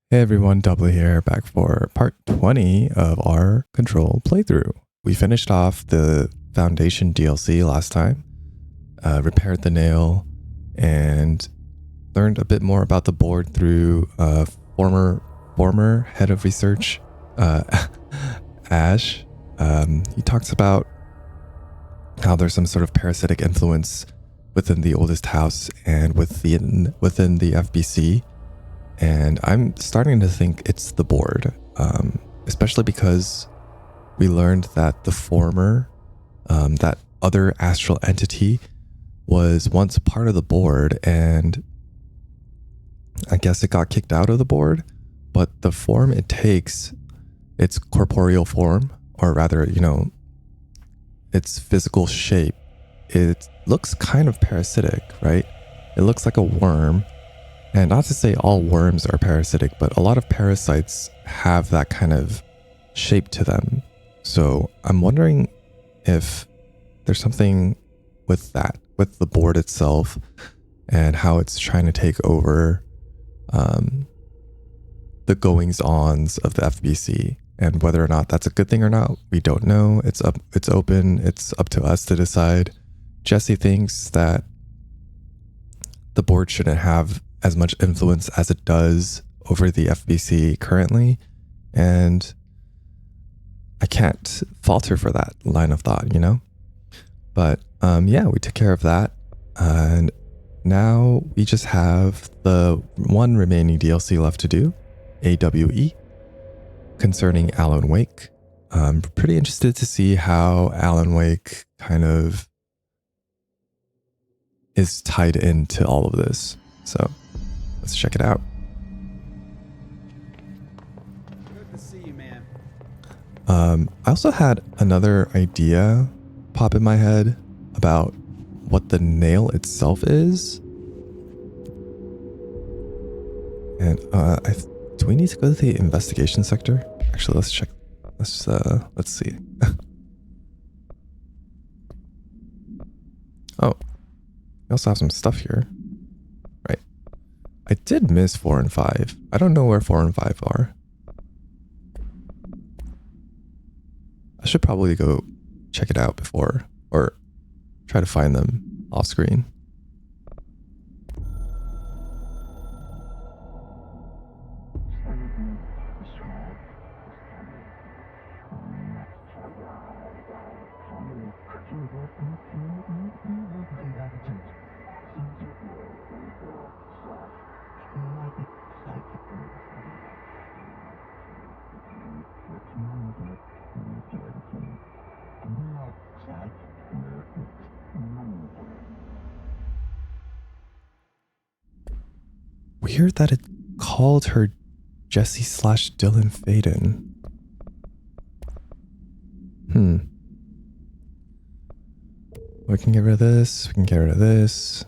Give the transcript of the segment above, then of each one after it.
Hey everyone, Double here, back for part 20 of our Control playthrough. We finished off the Foundation DLC last time, repaired the nail, and learned a bit more about the board through former head of research, Ash. He talks about how there's some sort of parasitic influence within the oldest house and within the FBC. And I'm starting to think it's the board, especially because we learned that the former, that other astral entity was once part of the board, and I guess it got kicked out of the board, but the form it takes, its corporeal form, or rather, its physical shape, it looks kind of parasitic, right? It looks like a worm. And not to say all worms are parasitic, but a lot of parasites have that kind of shape to them. So I'm wondering if there's something with that, with the board itself and how it's trying to take over the goings-ons of the FBC, and whether or not that's a good thing or not, we don't know. It's open. It's up to us to decide. Jesse thinks that the board shouldn't have as much influence as it does over the FBC currently, and I can't fault her for that line of thought, But yeah, we took care of that, and now we just have the one remaining DLC left to do, AWE, concerning Alan Wake. I'm pretty interested to see how Alan Wake kind of is tied into all of this. So let's check it out. Good to see you, man. I also had another idea pop in my head about what the nail itself is. And do we need to go to the investigation sector? Actually, let's check. Let's see. Oh, we also have some stuff here. Right. I did miss 4 and 5. I don't know where 4 and 5 are. I should probably go check it out before, or try to find them off screen. Weird that it called her Jesse / Dylan Faden. We can get rid of this. We can get rid of this.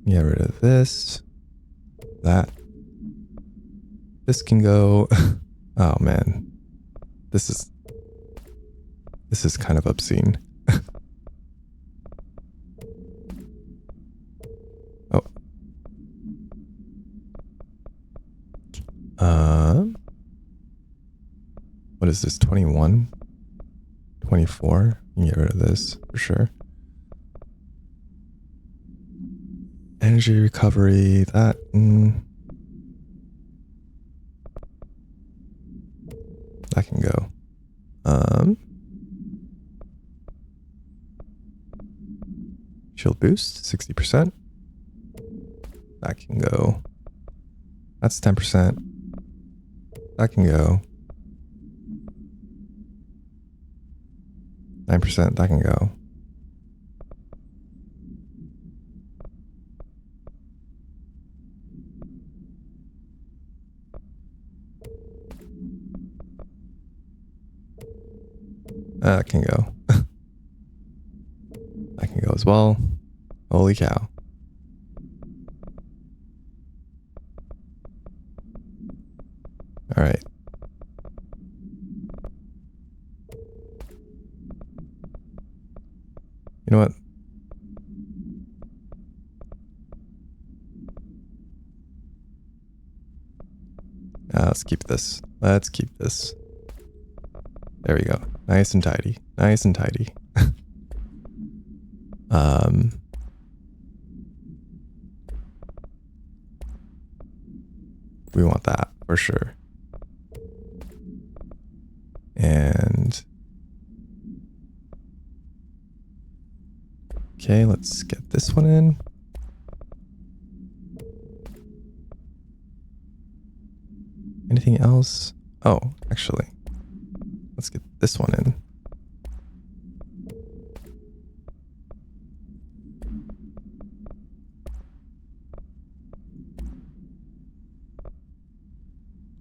Get rid of this. That. This can go. Oh man. This is kind of obscene. Oh. What is this? 21? 24? You can get rid of this for sure. Energy recovery, that. That can go. Shield boost, 60%. That can go. That's 10%. That can go. 9%, that can go. That can go. That can go as well. Holy cow. All right. You know what? Let's keep this. Let's keep this. There we go. Nice and tidy. Nice and tidy. We want that for sure. And okay, let's get this one in. Anything else? Oh, actually, let's get this one in.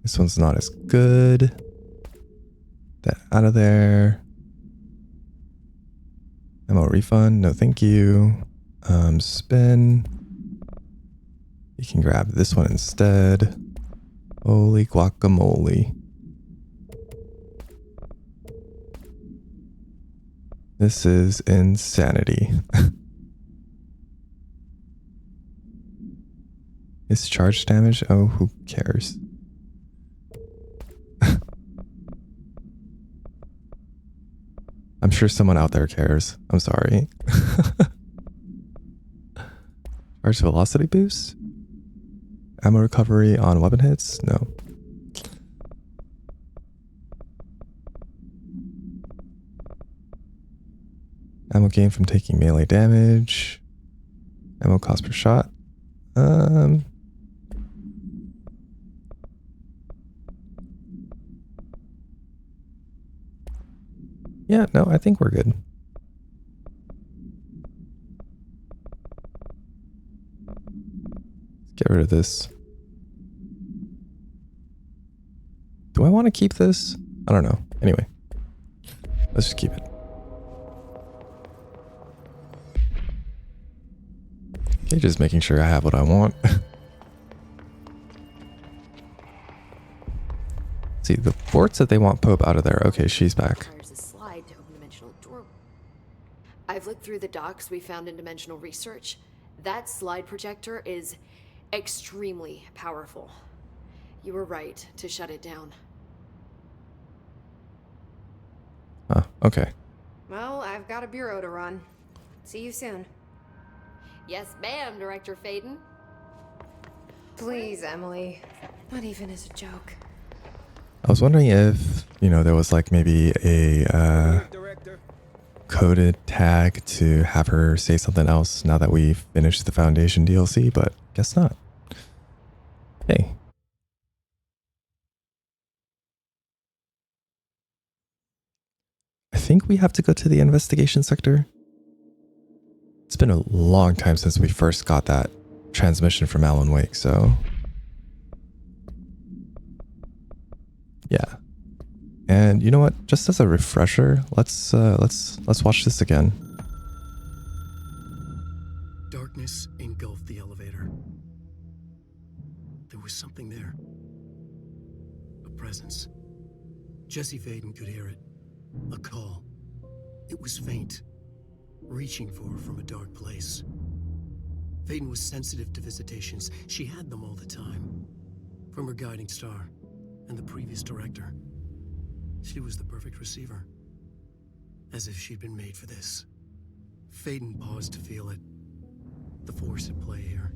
This one's not as good. That out of there. Ammo refund. No, thank you. Spin. You can grab this one instead. Holy guacamole. This is insanity. Is charge damage? Oh, who cares? I'm sure someone out there cares. I'm sorry. Charge velocity boost? Ammo recovery on weapon hits? No. Ammo gain from taking melee damage. Ammo cost per shot. Yeah, no, I think we're good. Let's get rid of this. Do I want to keep this? I don't know. Anyway, let's just keep it. Okay, just making sure I have what I want. See, the forts that they want Pope out of there. Okay, she's back. Requires a slide to open dimensional door. I've looked through the docs we found in dimensional research. That slide projector is extremely powerful. You were right to shut it down. Ah, okay. Well, I've got a bureau to run. See you soon. Yes, ma'am, Director Faden. Please, Emily. Not even as a joke. I was wondering if, there was like maybe a Director. coded tag to have her say something else now that we've finished the Foundation DLC, but guess not. Hey. I think we have to go to the investigation sector. It's been a long time since we first got that transmission from Alan Wake, so yeah. And you know what? Just as a refresher, let's watch this again. Darkness engulfed the elevator. There was something there. A presence. Jesse Faden could hear it. A call. It was faint, reaching for her from a dark place. Faden was sensitive to visitations. She had them all the time. From her guiding star and the previous director. She was the perfect receiver. As if she'd been made for this. Faden paused to feel it. The force at play here.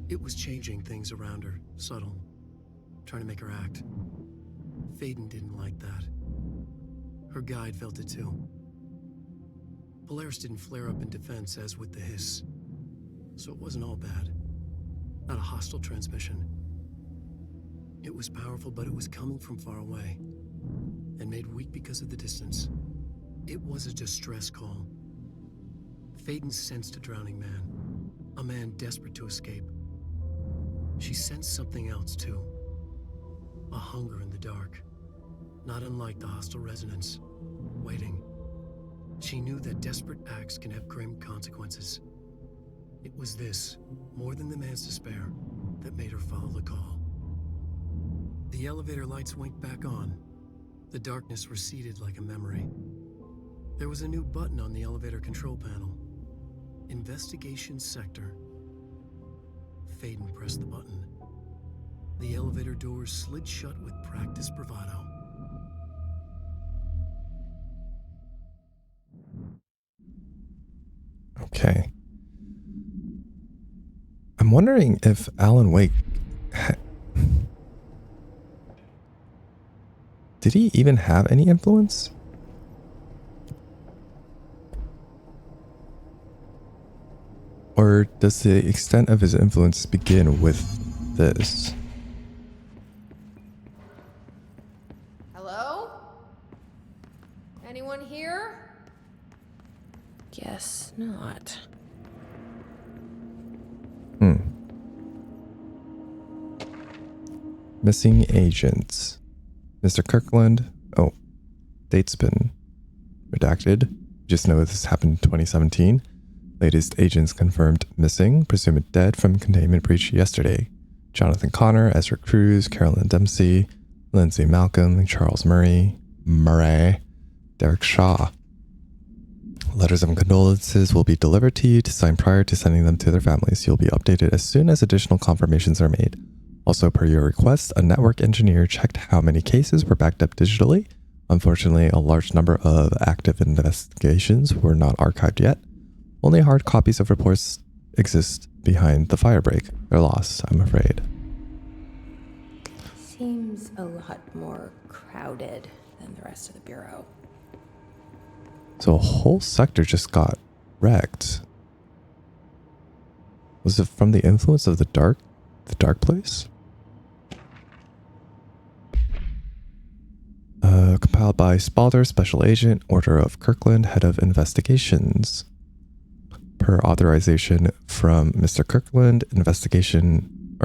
It was changing things around her, subtle. Trying to make her act. Faden didn't like that. Her guide felt it too. Polaris didn't flare up in defense as with the hiss. So it wasn't all bad. Not a hostile transmission. It was powerful, but it was coming from far away. And made weak because of the distance. It was a distress call. Faden sensed a drowning man. A man desperate to escape. She sensed something else too. A hunger in the dark. Not unlike the hostile resonance. Waiting. She knew that desperate acts can have grim consequences. It was this, more than the man's despair, that made her follow the call. The elevator lights winked back on. The darkness receded like a memory. There was a new button on the elevator control panel. Investigation Sector. Faden pressed the button. The elevator doors slid shut with practiced bravado. Okay. I'm wondering if Alan Wake... Did he even have any influence? Or does the extent of his influence begin with this? Hello? Anyone here? Guess not. Missing agents. Mr. Kirkland. Oh, date's been redacted. Just know this happened in 2017. Latest agents confirmed missing, presumed dead from containment breach yesterday. Jonathan Connor, Ezra Cruz, Carolyn Dempsey, Lindsay Malcolm, Charles Murray, Derek Shaw. Letters of condolences will be delivered to you to sign prior to sending them to their families. You'll be updated as soon as additional confirmations are made. Also, per your request, a network engineer checked how many cases were backed up digitally. Unfortunately, a large number of active investigations were not archived yet. Only hard copies of reports exist behind the firebreak. They're lost, I'm afraid. Seems a lot more crowded than the rest of the Bureau. So a whole sector just got wrecked. Was it from the influence of the dark place? Compiled by Spalder, Special Agent, Order of Kirkland, Head of Investigations. Per authorization from Mr. Kirkland,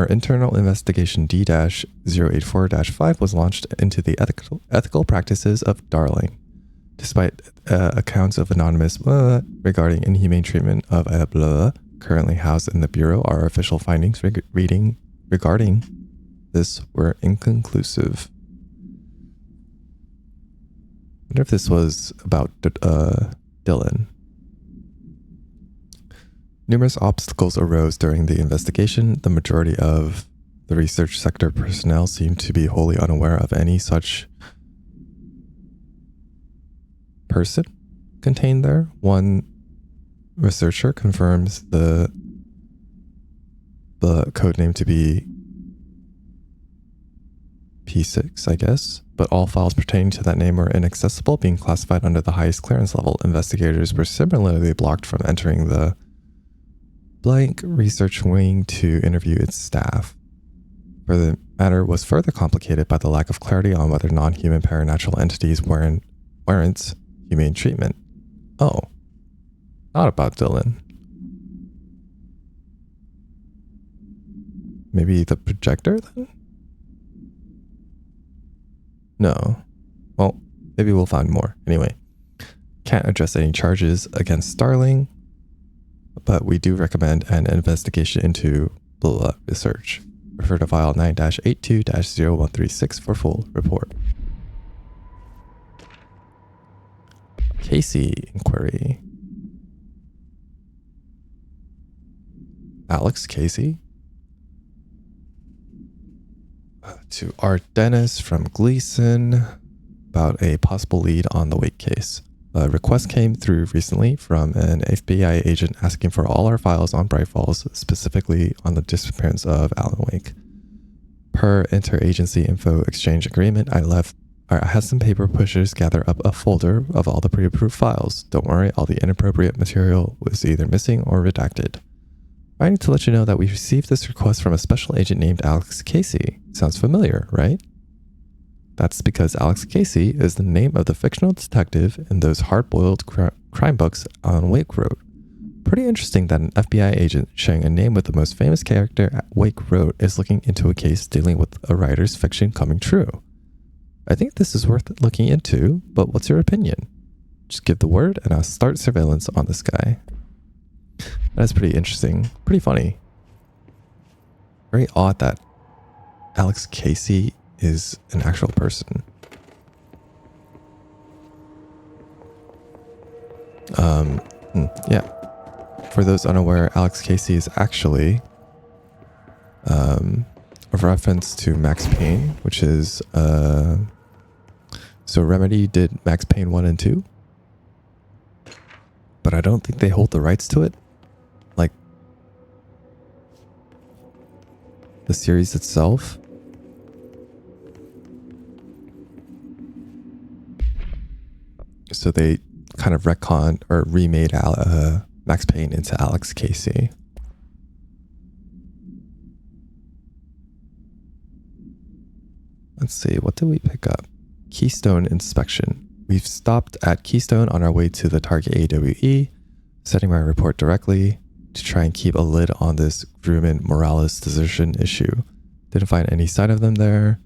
Internal Investigation D-084-5 was launched into the ethical practices of Darling. Despite accounts of anonymous regarding inhumane treatment of currently housed in the Bureau, our official findings regarding this were inconclusive. I wonder if this was about Dylan. Numerous obstacles arose during the investigation. The majority of the research sector personnel seemed to be wholly unaware of any such person contained there. One researcher confirms the codename to be P6, I guess, but all files pertaining to that name were inaccessible, being classified under the highest clearance level. Investigators were similarly blocked from entering the blank research wing to interview its staff. For the matter was further complicated by the lack of clarity on whether non-human paranatural entities warrant humane treatment. Oh, not about Dylan. Maybe the projector then? No. Well, maybe we'll find more. Anyway, can't address any charges against Starling, but we do recommend an investigation into research. Refer to file 9-82-0136 for full report. Casey inquiry. Alex Casey? To Art Dennis from Gleason about a possible lead on the Wake case. A request came through recently from an FBI agent asking for all our files on Bright Falls, specifically on the disappearance of Alan Wake. Per interagency info exchange agreement, I had some paper pushers gather up a folder of all the pre-approved files. Don't worry, all the inappropriate material was either missing or redacted. I need to let you know that we received this request from a special agent named Alex Casey. Sounds familiar, right? That's because Alex Casey is the name of the fictional detective in those hard-boiled crime books Alan Wake wrote. Pretty interesting that an FBI agent sharing a name with the most famous character Wake wrote is looking into a case dealing with a writer's fiction coming true. I think this is worth looking into, but what's your opinion? Just give the word and I'll start surveillance on this guy. That's pretty interesting. Pretty funny. Very odd that Alex Casey is an actual person. Yeah. For those unaware, Alex Casey is actually a reference to Max Payne, which is so Remedy did Max Payne 1 and 2, but I don't think they hold the rights to it. Like the series itself. So they kind of retconned or remade Max Payne into Alex Casey. Let's see, what did we pick up? Keystone inspection. We've stopped at Keystone on our way to the target AWE, setting my report directly to try and keep a lid on this Grumman Morales desertion issue. Didn't find any sign of them there.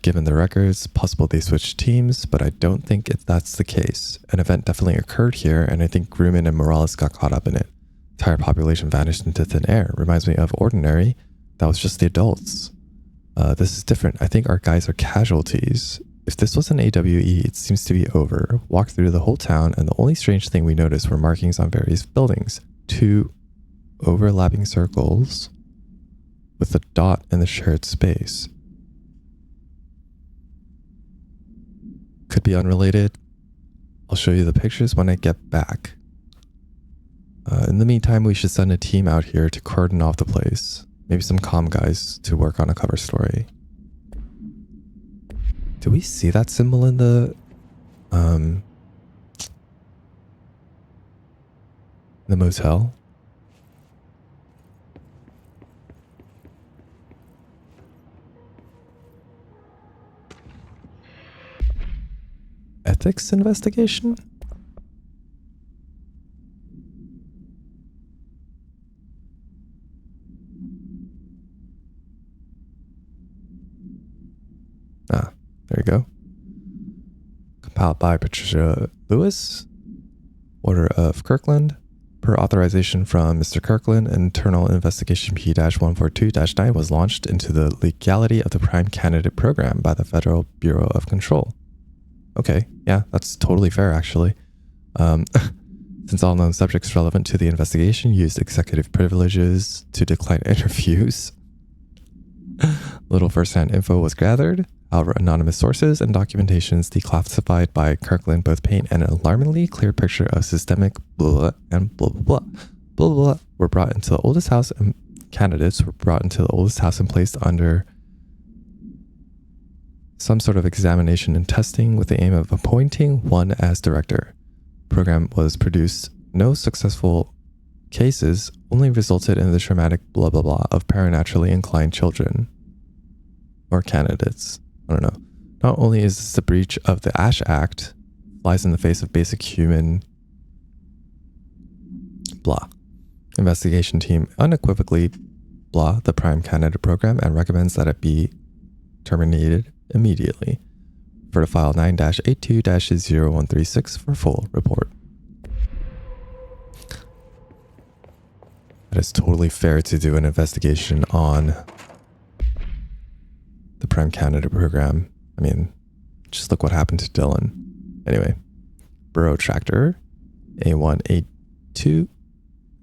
Given the records, possible they switched teams, but I don't think that's the case. An event definitely occurred here, and I think Grumman and Morales got caught up in it. Entire population vanished into thin air. Reminds me of Ordinary. That was just the adults. This is different. I think our guys are casualties. If this was an AWE, it seems to be over. Walked through the whole town, and the only strange thing we noticed were markings on various buildings. 2 overlapping circles with a dot in the shared space. Could be unrelated. I'll show you the pictures when I get back. In the meantime, we should send a team out here to cordon off the place. Maybe some comm guys to work on a cover story. Do we see that symbol in the motel? Ethics investigation? Ah, there you go. Compiled by Patricia Lewis, Order of Kirkland. Per authorization from Mr. Kirkland, Internal Investigation P-142-9 was launched into the legality of the Prime Candidate Program by the Federal Bureau of Control. Okay, yeah, that's totally fair, actually. Since all known subjects relevant to the investigation used executive privileges to decline interviews, little first-hand info was gathered. However, anonymous sources and documentations declassified by Kirkland both paint an alarmingly clear picture of systemic blah and blah blah blah. Blah blah were brought into the oldest house, and candidates were brought into the oldest house and placed under some sort of examination and testing with the aim of appointing one as director. Program was produced. No successful cases only resulted in the traumatic blah blah blah of preternaturally inclined children or candidates. I don't know. Not only is this a breach of the Ash Act, flies in the face of basic human blah. Investigation team unequivocally blah the Prime Candidate Program and recommends that it be terminated immediately. For the file 9-82-0136 for full report. It is totally fair to do an investigation on the Prime Candidate Program. I mean, just look what happened to Dylan. Anyway, Burrow Tractor, A182,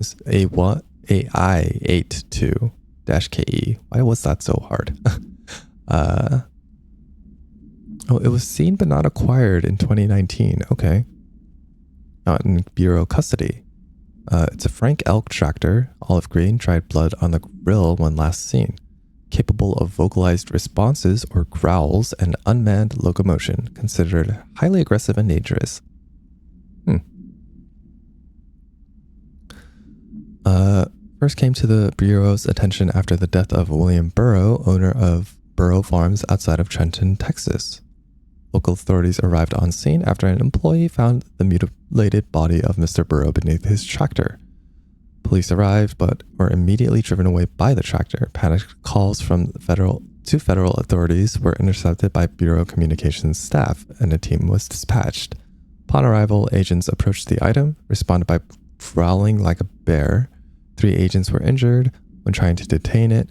AI82-KE. Why was that so hard? Oh, it was seen but not acquired in 2019. Okay. Not in Bureau custody. It's a Frank Elk tractor, olive green, dried blood on the grill when last seen. Capable of vocalized responses or growls and unmanned locomotion. Considered highly aggressive and dangerous. First came to the Bureau's attention after the death of William Burrow, owner of Burrow Farms outside of Trenton, Texas. Local authorities arrived on scene after an employee found the mutilated body of Mr. Burrow beneath his tractor. Police arrived, but were immediately driven away by the tractor. Panicked calls from federal authorities were intercepted by Bureau communications staff, and a team was dispatched. Upon arrival, agents approached the item, responded by growling like a bear. 3 agents were injured when trying to detain it,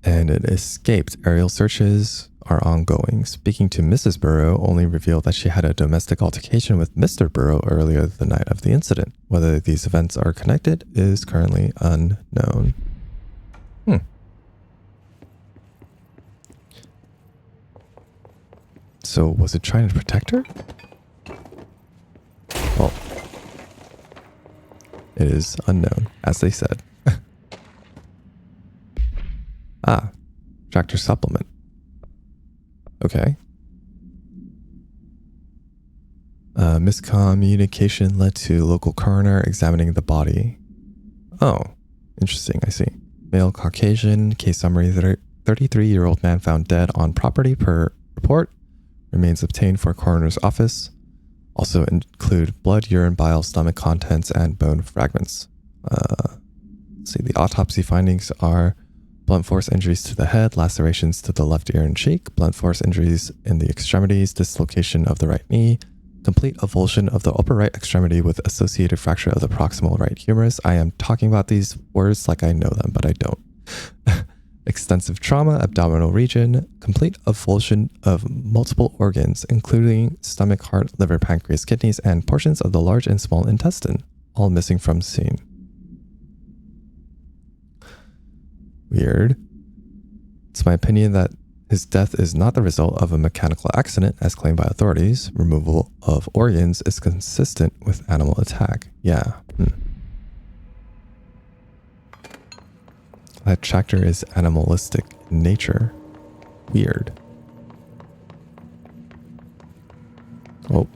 and it escaped. Aerial searches are ongoing. Speaking to Mrs. Burrow only revealed that she had a domestic altercation with Mr. Burrow earlier the night of the incident. Whether these events are connected is currently unknown. So was it trying to protect her? Well, it is unknown, as they said. Tractor supplement. Okay. Miscommunication led to local coroner examining the body. Oh, interesting, I see. Male Caucasian, case summary, 33-year-old man found dead on property per report. Remains obtained for coroner's office. Also include blood, urine, bile, stomach contents, and bone fragments. Let's see, the autopsy findings are blunt force injuries to the head, lacerations to the left ear and cheek, blunt force injuries in the extremities, dislocation of the right knee, complete avulsion of the upper right extremity with associated fracture of the proximal right humerus. I am talking about these words like I know them, but I don't. Extensive trauma, abdominal region, complete avulsion of multiple organs, including stomach, heart, liver, pancreas, kidneys, and portions of the large and small intestine, all missing from scene. Weird. It's my opinion that his death is not the result of a mechanical accident, as claimed by authorities. Removal of organs is consistent with animal attack. Yeah. That tractor is animalistic in nature. Weird. Oh.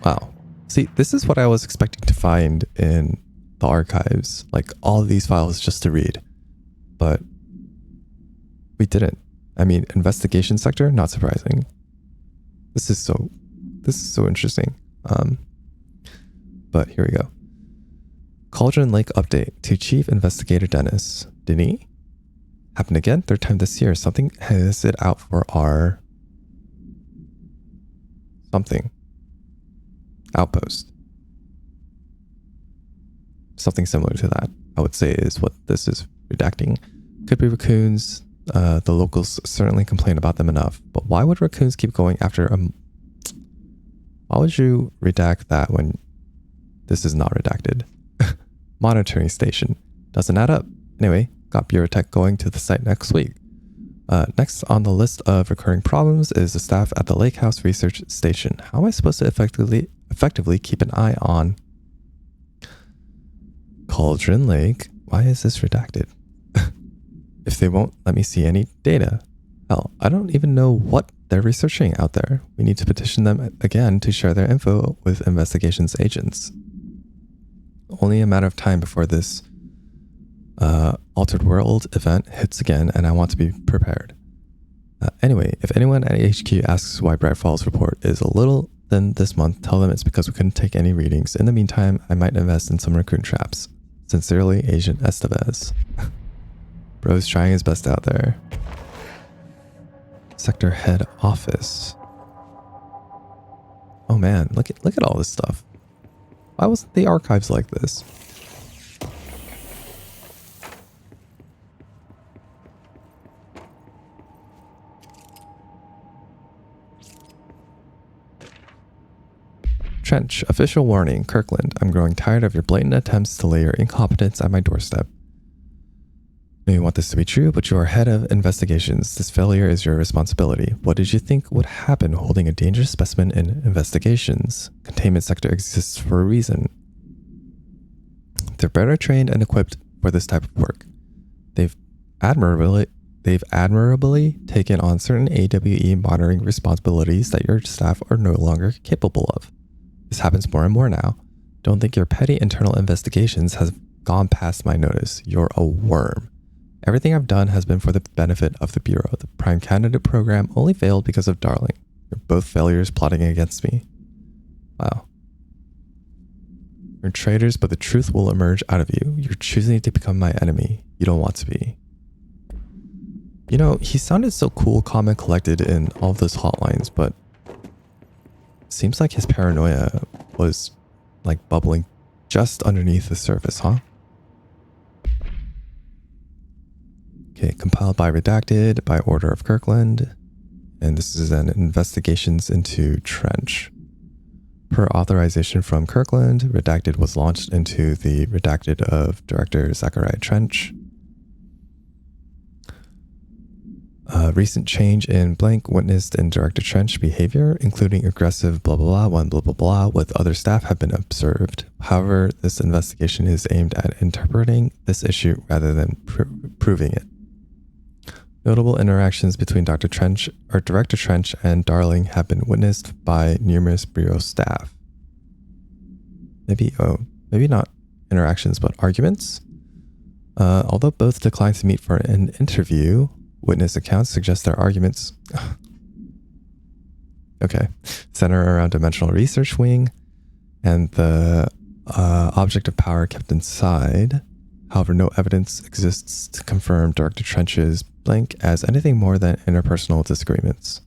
Wow. See, this is what I was expecting to find in the archives. Like all of these files just to read. But we didn't. I mean, investigation sector, not surprising. This is so interesting. But here we go. Cauldron Lake update to Chief Investigator Dennis. Denis? Happened again, third time this year. Something has it out for our something outpost. Something similar to that, I would say, is what this is redacting. Could be raccoons. The locals certainly complain about them enough. But why would raccoons keep going after a... Why would you redact that when this is not redacted? Monitoring station. Doesn't add up. Anyway, got Bureau Tech going to the site next week. Next on the list of recurring problems is the staff at the Lake House Research Station. How am I supposed to effectively keep an eye on Cauldron Lake? Why is this redacted? If they won't let me see any data. Hell, I don't even know what they're researching out there. We need to petition them again to share their info with investigations agents. Only a matter of time before this Altered World event hits again, and I want to be prepared. Anyway, if anyone at HQ asks why Bright Falls report is a little thin this month, tell them it's because we couldn't take any readings. In the meantime, I might invest in some raccoon traps. Sincerely, Agent Estevez. Bro's trying his best out there. Sector head office. Oh man, look at all this stuff. Why wasn't the archives like this? Trench, official warning, Kirkland. I'm growing tired of your blatant attempts to lay your incompetence at my doorstep. I know you want this to be true, but you are head of investigations. This failure is your responsibility. What did you think would happen holding a dangerous specimen in investigations? Containment sector exists for a reason. They're better trained and equipped for this type of work. They've admirably taken on certain AWE monitoring responsibilities that your staff are no longer capable of. This happens more and more now. Don't think your petty internal investigations has gone past my notice. You're a worm. Everything I've done has been for the benefit of the Bureau. The Prime Candidate program only failed because of Darling. You're both failures plotting against me. Wow. You're traitors, but the truth will emerge out of you. You're choosing to become my enemy. You don't want to be. You know, he sounded so cool, calm, and collected in all of those hotlines, but it seems like his paranoia was like bubbling just underneath the surface, huh? Okay, compiled by Redacted by order of Kirkland. And this is an investigations into Trench. Per authorization from Kirkland, Redacted was launched into the Redacted of Director Zachariah Trench. Recent change in blank witnessed in Director Trench behavior, including aggressive blah blah blah, one blah blah blah with other staff have been observed. However, this investigation is aimed at interpreting this issue rather than proving it. Notable interactions between Director Trench and Darling have been witnessed by numerous Bureau staff. Maybe not interactions, but arguments. Although both declined to meet for an interview, witness accounts suggest their arguments center around Dimensional Research Wing and the object of power kept inside. However, no evidence exists to confirm Director Trench's blank as anything more than interpersonal disagreements.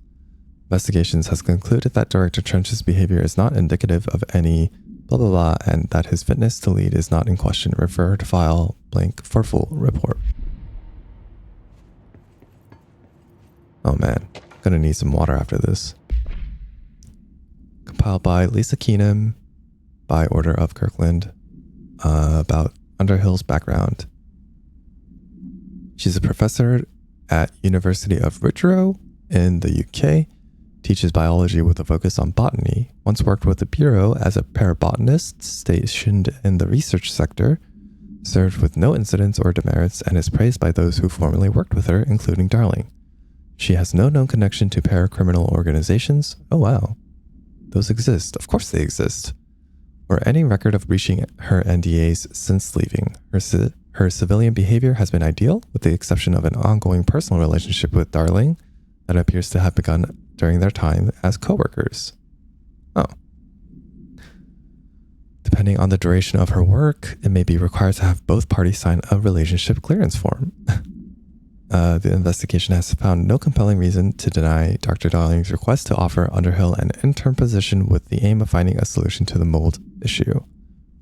Investigations has concluded that Director Trench's behavior is not indicative of any blah blah blah and that his fitness to lead is not in question. Refer to file blank for full report. Oh man, gonna need some water after this. Compiled by Lisa Keenum by order of Kirkland about Underhill's background. She's a professor at University of Wicklow in the UK, teaches biology with a focus on botany, once worked with the Bureau as a parabotanist stationed in the research sector, served with no incidents or demerits, and is praised by those who formerly worked with her, including Darling. She has no known connection to paracriminal organizations. Oh wow. Those exist. Of course they exist. Or any record of breaching her NDAs since leaving. Her civilian behavior has been ideal, with the exception of an ongoing personal relationship with Darling that appears to have begun during their time as co-workers. Oh. Depending on the duration of her work, it may be required to have both parties sign a relationship clearance form. The investigation has found no compelling reason to deny Dr. Darling's request to offer Underhill an intern position with the aim of finding a solution to the mold issue.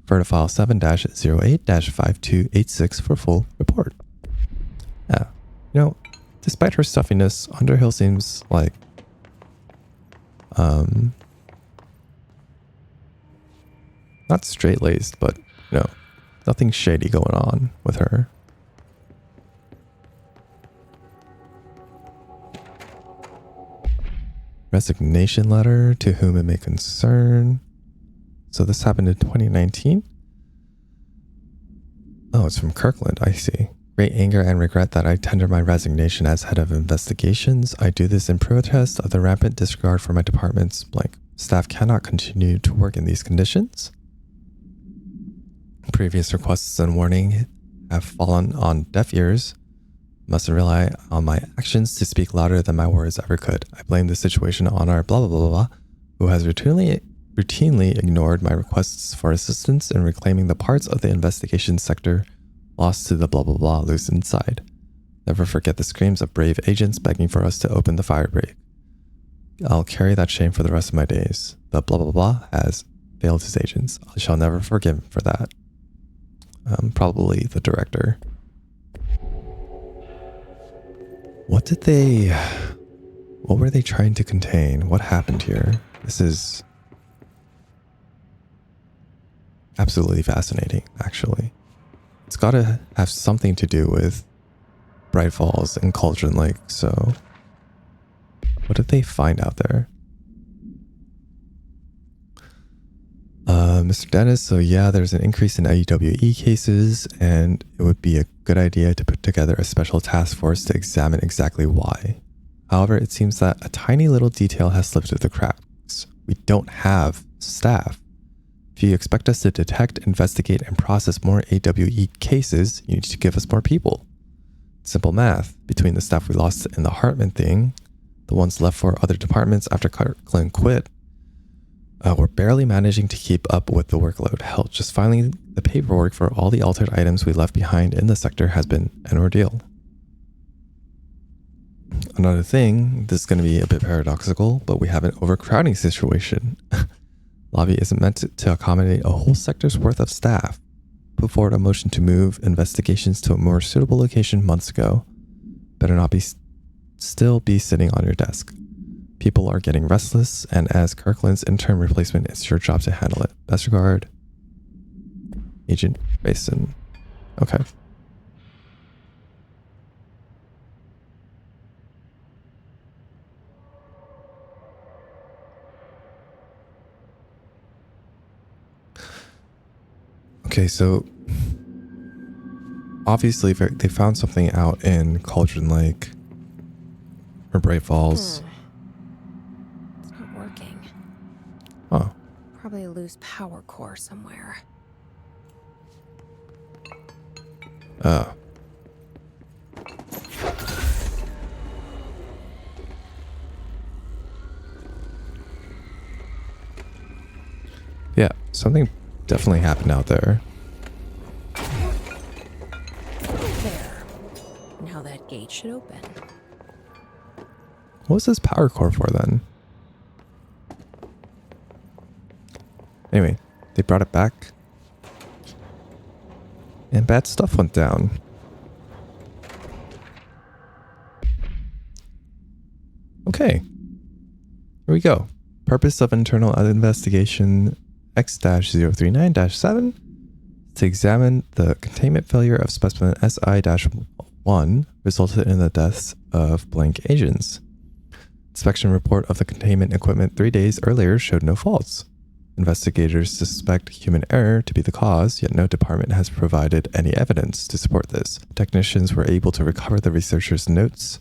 Refer to file 7-08-5286 for full report. Yeah, despite her stuffiness, Underhill seems like not straight-laced, but nothing shady going on with her. Resignation letter to whom it may concern. So this happened in 2019. Oh, it's from Kirkland. I see. Great anger and regret that I tender my resignation as head of investigations. I do this in protest of the rampant disregard for my department's blank. Staff cannot continue to work in these conditions. Previous requests and warning have fallen on deaf ears. Must rely on my actions to speak louder than my words ever could. I blame the situation on our blah blah blah blah, who has routinely ignored my requests for assistance in reclaiming the parts of the investigation sector lost to the blah blah blah loose inside. Never forget the screams of brave agents begging for us to open the fire break. I'll carry that shame for the rest of my days. The blah blah blah has failed his agents. I shall never forgive him for that. Probably the director. What were they trying to contain? What happened here? This is absolutely fascinating, actually. It's got to have something to do with Bright Falls and Cauldron Lake, so what did they find out there? Mr. Dennis, so yeah, there's an increase in AWE cases, and it would be a good idea to put together a special task force to examine exactly why. However, it seems that a tiny little detail has slipped through the cracks. We don't have staff. If you expect us to detect, investigate, and process more AWE cases, you need to give us more people. Simple math. Between the staff we lost in the Hartman thing, the ones left for other departments after Kirkland quit, we're barely managing to keep up with the workload. Hell, just filing the paperwork for all the altered items we left behind in the sector has been an ordeal. Another thing, this is going to be a bit paradoxical, but we have an overcrowding situation. Lobby isn't meant to accommodate a whole sector's worth of staff. Put forward a motion to move investigations to a more suitable location months ago. better not still be sitting on your desk. People are getting restless, and as Kirkland's interim replacement, it's your job to handle it. Best regard, Agent Mason. Okay. Okay, so obviously they found something out in Cauldron Lake or Bright Falls. It's not working. Oh. Probably a loose power core somewhere. Yeah, something definitely happened out there. There. Now that gate should open. What was this power core for then? Anyway, they brought it back. And bad stuff went down. Okay. Here we go. Purpose of internal investigation X-039-7 to examine the containment failure of specimen SI-1 resulted in the deaths of blank agents. Inspection report of the containment equipment 3 days earlier showed no faults. Investigators suspect human error to be the cause, yet no department has provided any evidence to support this. Technicians were able to recover the researchers' notes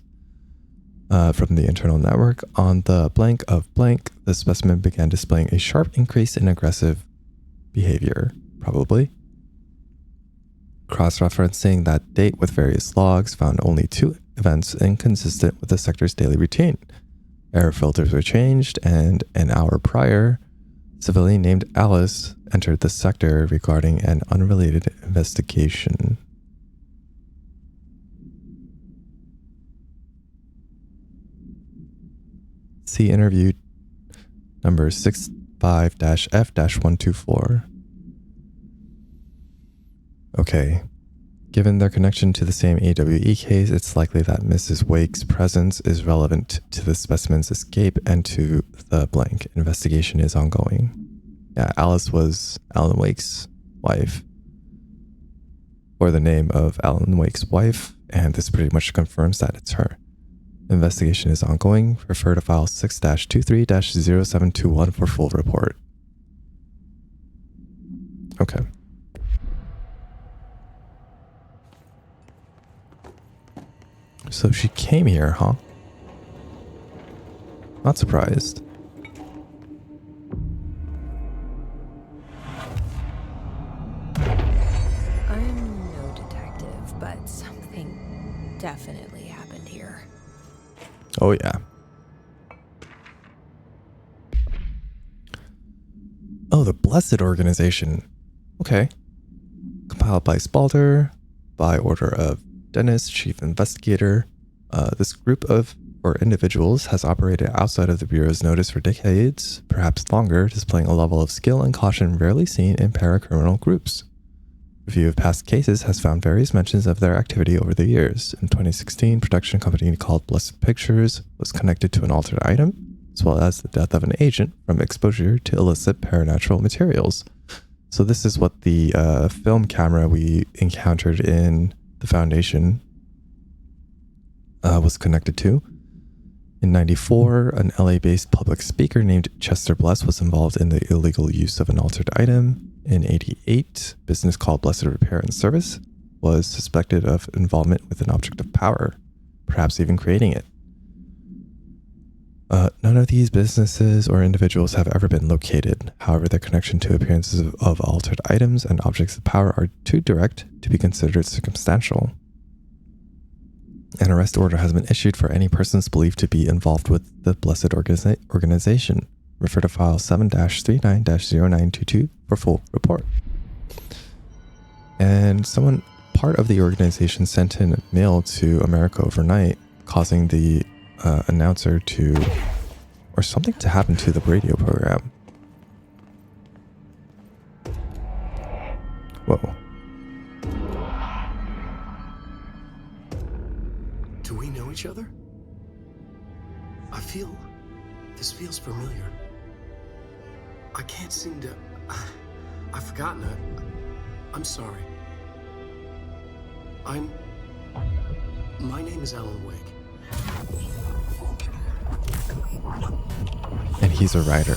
from the internal network. On the blank of blank, the specimen began displaying a sharp increase in aggressive behavior, probably. Cross-referencing that date with various logs found only 2 events inconsistent with the sector's daily routine. Error filters were changed, and an hour prior, a civilian named Alice entered the sector regarding an unrelated investigation. See interview number 65-F-124. Okay. Given their connection to the same AWE case, it's likely that Mrs. Wake's presence is relevant to the specimen's escape and to the blank. Investigation is ongoing. Yeah, Alice was Alan Wake's wife, or the name of Alan Wake's wife, and this pretty much confirms that it's her. Investigation is ongoing. Refer to file 6-23-0721 for full report. Okay. So she came here, huh? Not surprised. I'm no detective, but something definitely happened here. Oh, yeah. Oh, the Blessed Organization. Okay. Compiled by Spalter, by order of Dennis, chief investigator. This group of or individuals has operated outside of the Bureau's notice for decades, perhaps longer, displaying a level of skill and caution rarely seen in paracriminal groups. Review of past cases has found various mentions of their activity over the years. In 2016, production company called Blessed Pictures was connected to an altered item, as well as the death of an agent from exposure to illicit paranatural materials. So this is what the film camera we encountered in the Foundation was connected to. In 94, an LA-based public speaker named Chester Bless was involved in the illegal use of an altered item. In 88, a business called Blessed Repair and Service was suspected of involvement with an object of power, perhaps even creating it. None of these businesses or individuals have ever been located. However, their connection to appearances of altered items and objects of power are too direct to be considered circumstantial. An arrest order has been issued for any persons believed to be involved with the Blessed Organization. Refer to file 7-39-0922 for full report. And part of the organization sent in mail to America overnight, causing the announcer or something to happen to the radio program. Whoa. Do we know each other? This feels familiar. I can't seem to... I've forgotten it. I'm sorry. My name is Alan Wake. And he's a writer.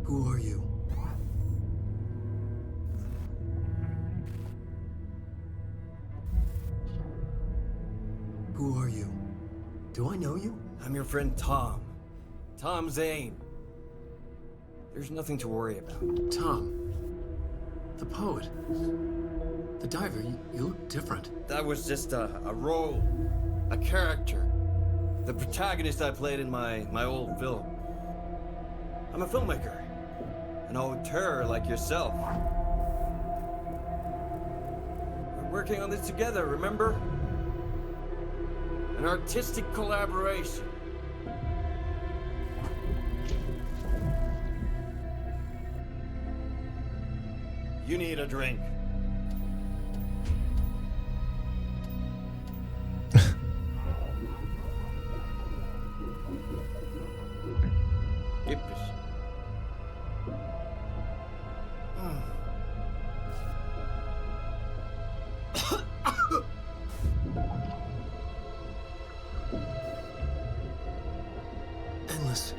Who are you? Who are you? Do I know you? I'm your friend Tom. Tom Zane. There's nothing to worry about. Tom. The poet. The diver. You look different. That was just a role. A character. The protagonist I played in my old film. I'm a filmmaker. An auteur like yourself. We're working on this together, remember? An artistic collaboration. You need a drink. Yippish. Endless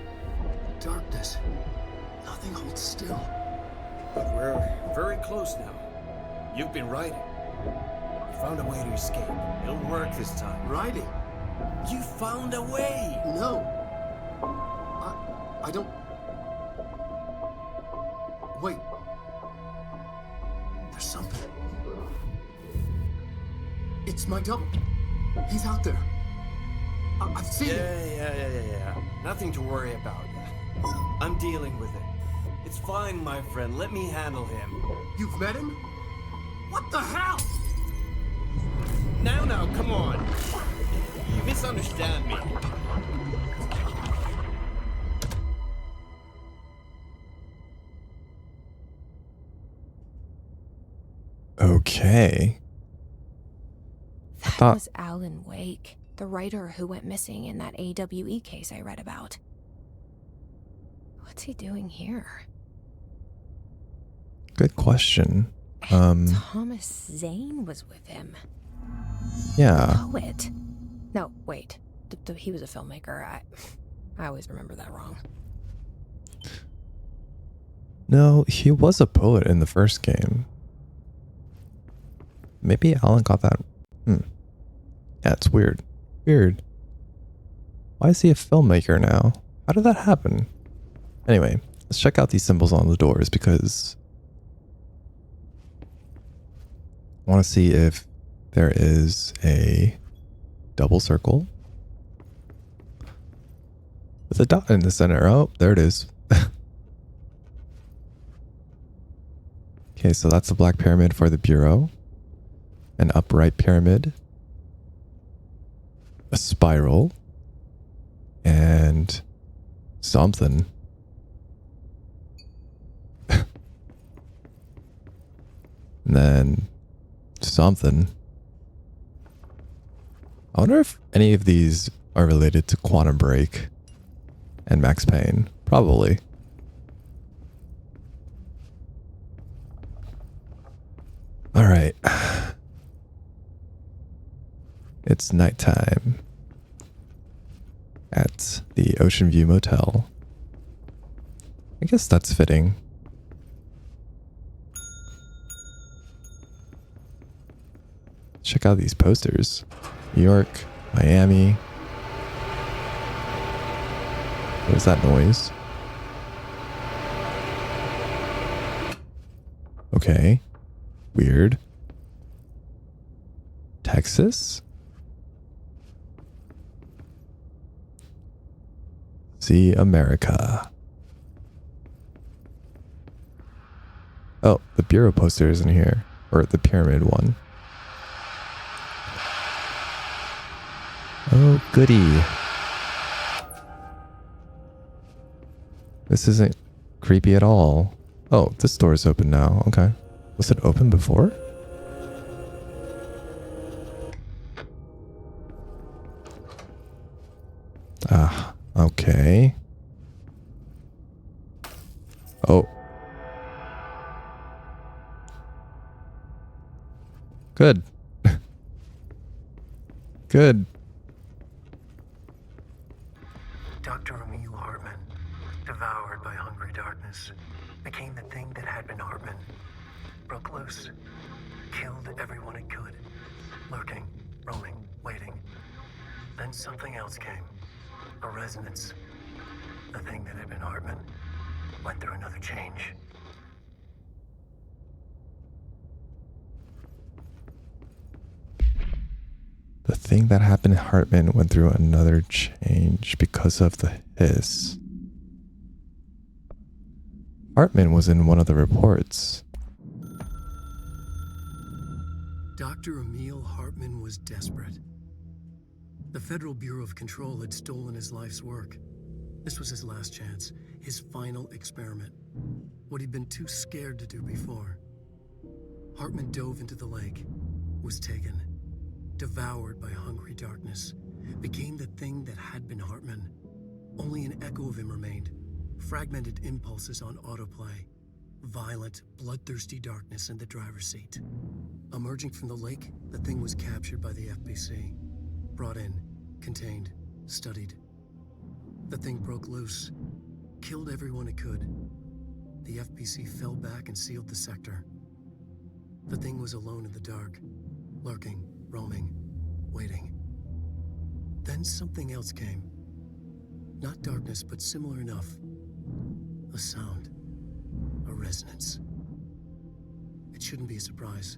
darkness. Nothing holds still. But we're very close now. You've been writing. You found a way to escape. It'll work this time. Riding? You found a way! No. I don't... Wait. There's something. It's my double. He's out there. I've seen him. Yeah. Nothing to worry about. I'm dealing with it. It's fine, my friend. Let me handle him. You've met him? What the hell? Now, come on. You misunderstand me. Okay. That was Alan Wake, the writer who went missing in that AWE case I read about. What's he doing here? Good question. Thomas Zane was with him. Yeah. Poet. No, wait. He was a filmmaker. I always remember that wrong. No, he was a poet in the first game. Maybe Alan got that. Yeah, it's weird. Weird. Why is he a filmmaker now? How did that happen? Anyway, let's check out these symbols on the doors because I want to see if there is a double circle with a dot in the center. Oh, there it is. Okay, so that's the black pyramid for the bureau. An upright pyramid. A spiral. And something. And then something. I wonder if any of these are related to Quantum Break and Max Payne. Probably. All right. It's nighttime at the Ocean View Motel. I guess that's fitting. Check out these posters. New York, Miami. What is that noise? Okay. Weird. Texas? See America. Oh, the bureau poster is in here. Or the pyramid one. Oh, goody. This isn't creepy at all. Oh, this door is open now. Okay. Was it open before? Ah, okay. Oh. Good. Good. Dr. Emil Hartman, devoured by hungry darkness, became the thing that had been Hartman. Broke loose, killed everyone it could, lurking, roaming, waiting. Then something else came. A resonance. The thing that had been Hartman went through another change. The thing that happened to Hartman went through another change because of the hiss. Hartman was in one of the reports. Dr. Emil Hartman was desperate. The Federal Bureau of Control had stolen his life's work. This was his last chance, his final experiment. What he'd been too scared to do before. Hartman dove into the lake, was taken, devoured by hungry darkness, became the thing that had been Hartman. Only an echo of him remained, fragmented impulses on autoplay, violent, bloodthirsty darkness in the driver's seat. Emerging from the lake, the thing was captured by the FBC. Brought in, contained, studied. The thing broke loose, killed everyone it could. The FBC fell back and sealed the sector. The thing was alone in the dark, lurking, roaming, waiting. Then something else came. Not darkness, but similar enough. A sound. A resonance. It shouldn't be a surprise.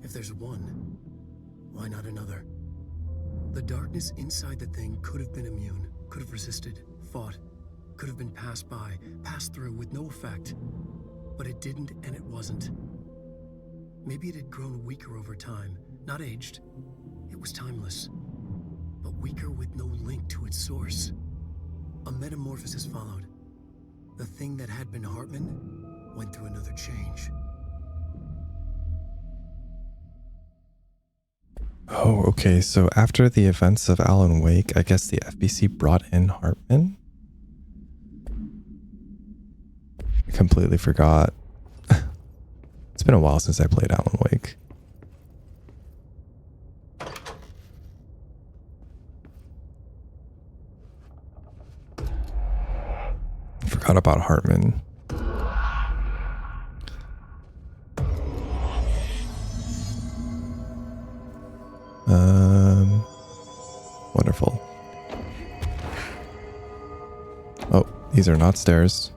If there's one, why not another? The darkness inside the thing could have been immune, could have resisted, fought, could have been passed by, passed through with no effect. But it didn't, and it wasn't. Maybe it had grown weaker over time, not aged. It was timeless, but weaker with no link to its source. A metamorphosis followed. The thing that had been Hartman went through another change. Oh, okay. So after the events of Alan Wake, I guess the FBC brought in Hartman? I completely forgot. It's been a while since I played Alan Wake. Forgot about Hartman. Wonderful. Oh, these are not stairs.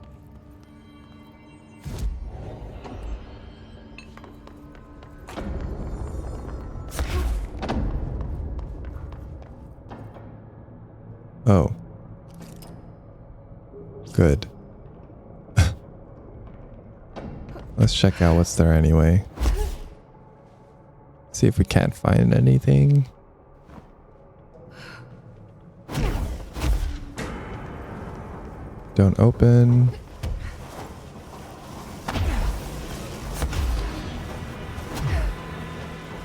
Oh. Good. Let's check out what's there anyway. See if we can't find anything. Don't open.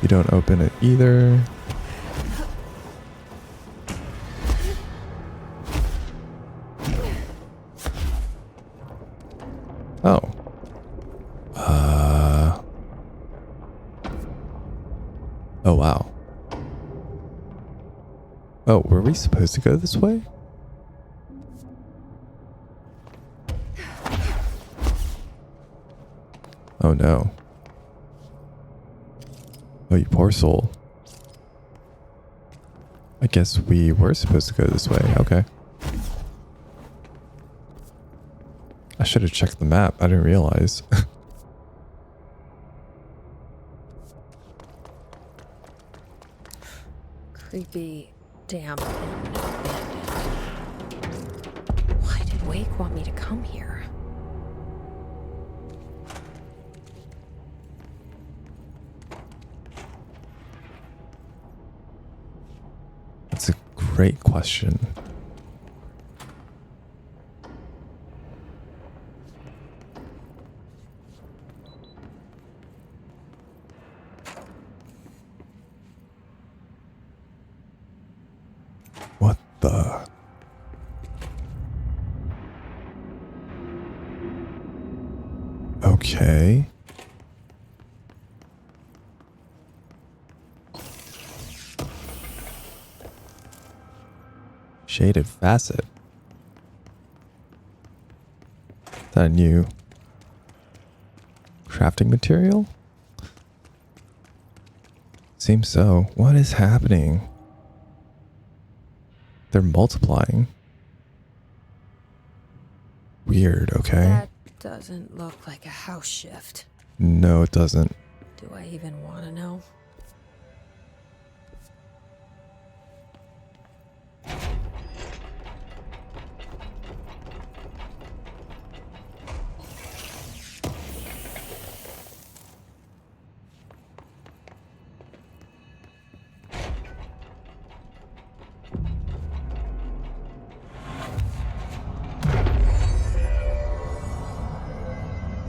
You don't open it either. Oh. Oh, wow. Oh, were we supposed to go this way? Oh, no. Oh, you poor soul. I guess we were supposed to go this way. Okay. I should have checked the map. I didn't realize. Creepy, damp, and abandoned. Why did Wake want me to come here? Let's great question. What the? Okay. Shaded facet. Is that a new crafting material? Seems so. What is happening? They're multiplying. Weird, okay. That doesn't look like a house shift. No, it doesn't. Do I even want to know?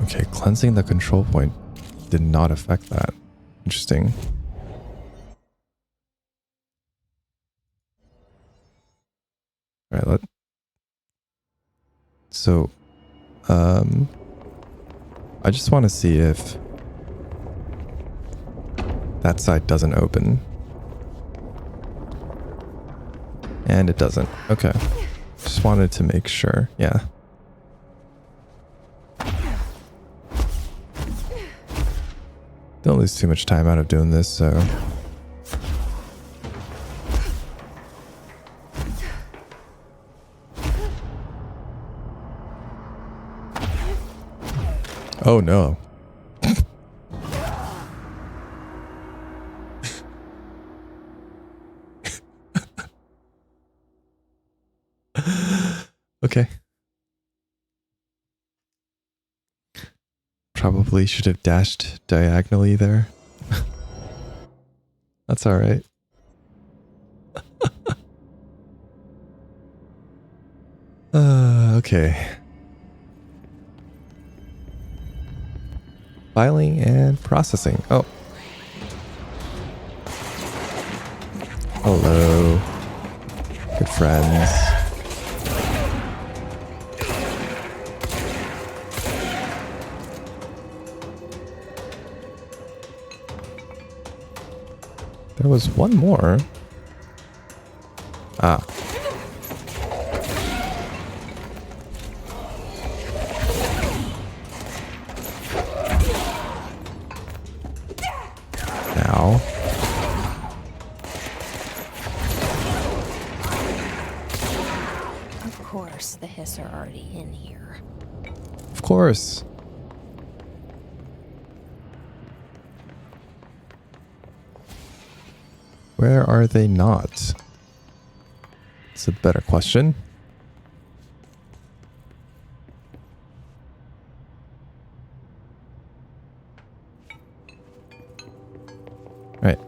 Okay, cleansing the control point did not affect that. Interesting. All right, so, I just want to see if that side doesn't open. And it doesn't. Okay. Just wanted to make sure. Yeah. Don't lose too much time out of doing this, so. Oh no. Okay. Probably should have dashed diagonally there. That's all right. Okay. Filing and processing. Oh. Hello. Good friends. There was one more. Ah. Now. Of course, the hiss are already in here. Of course. Where are they not? It's a better question. Right.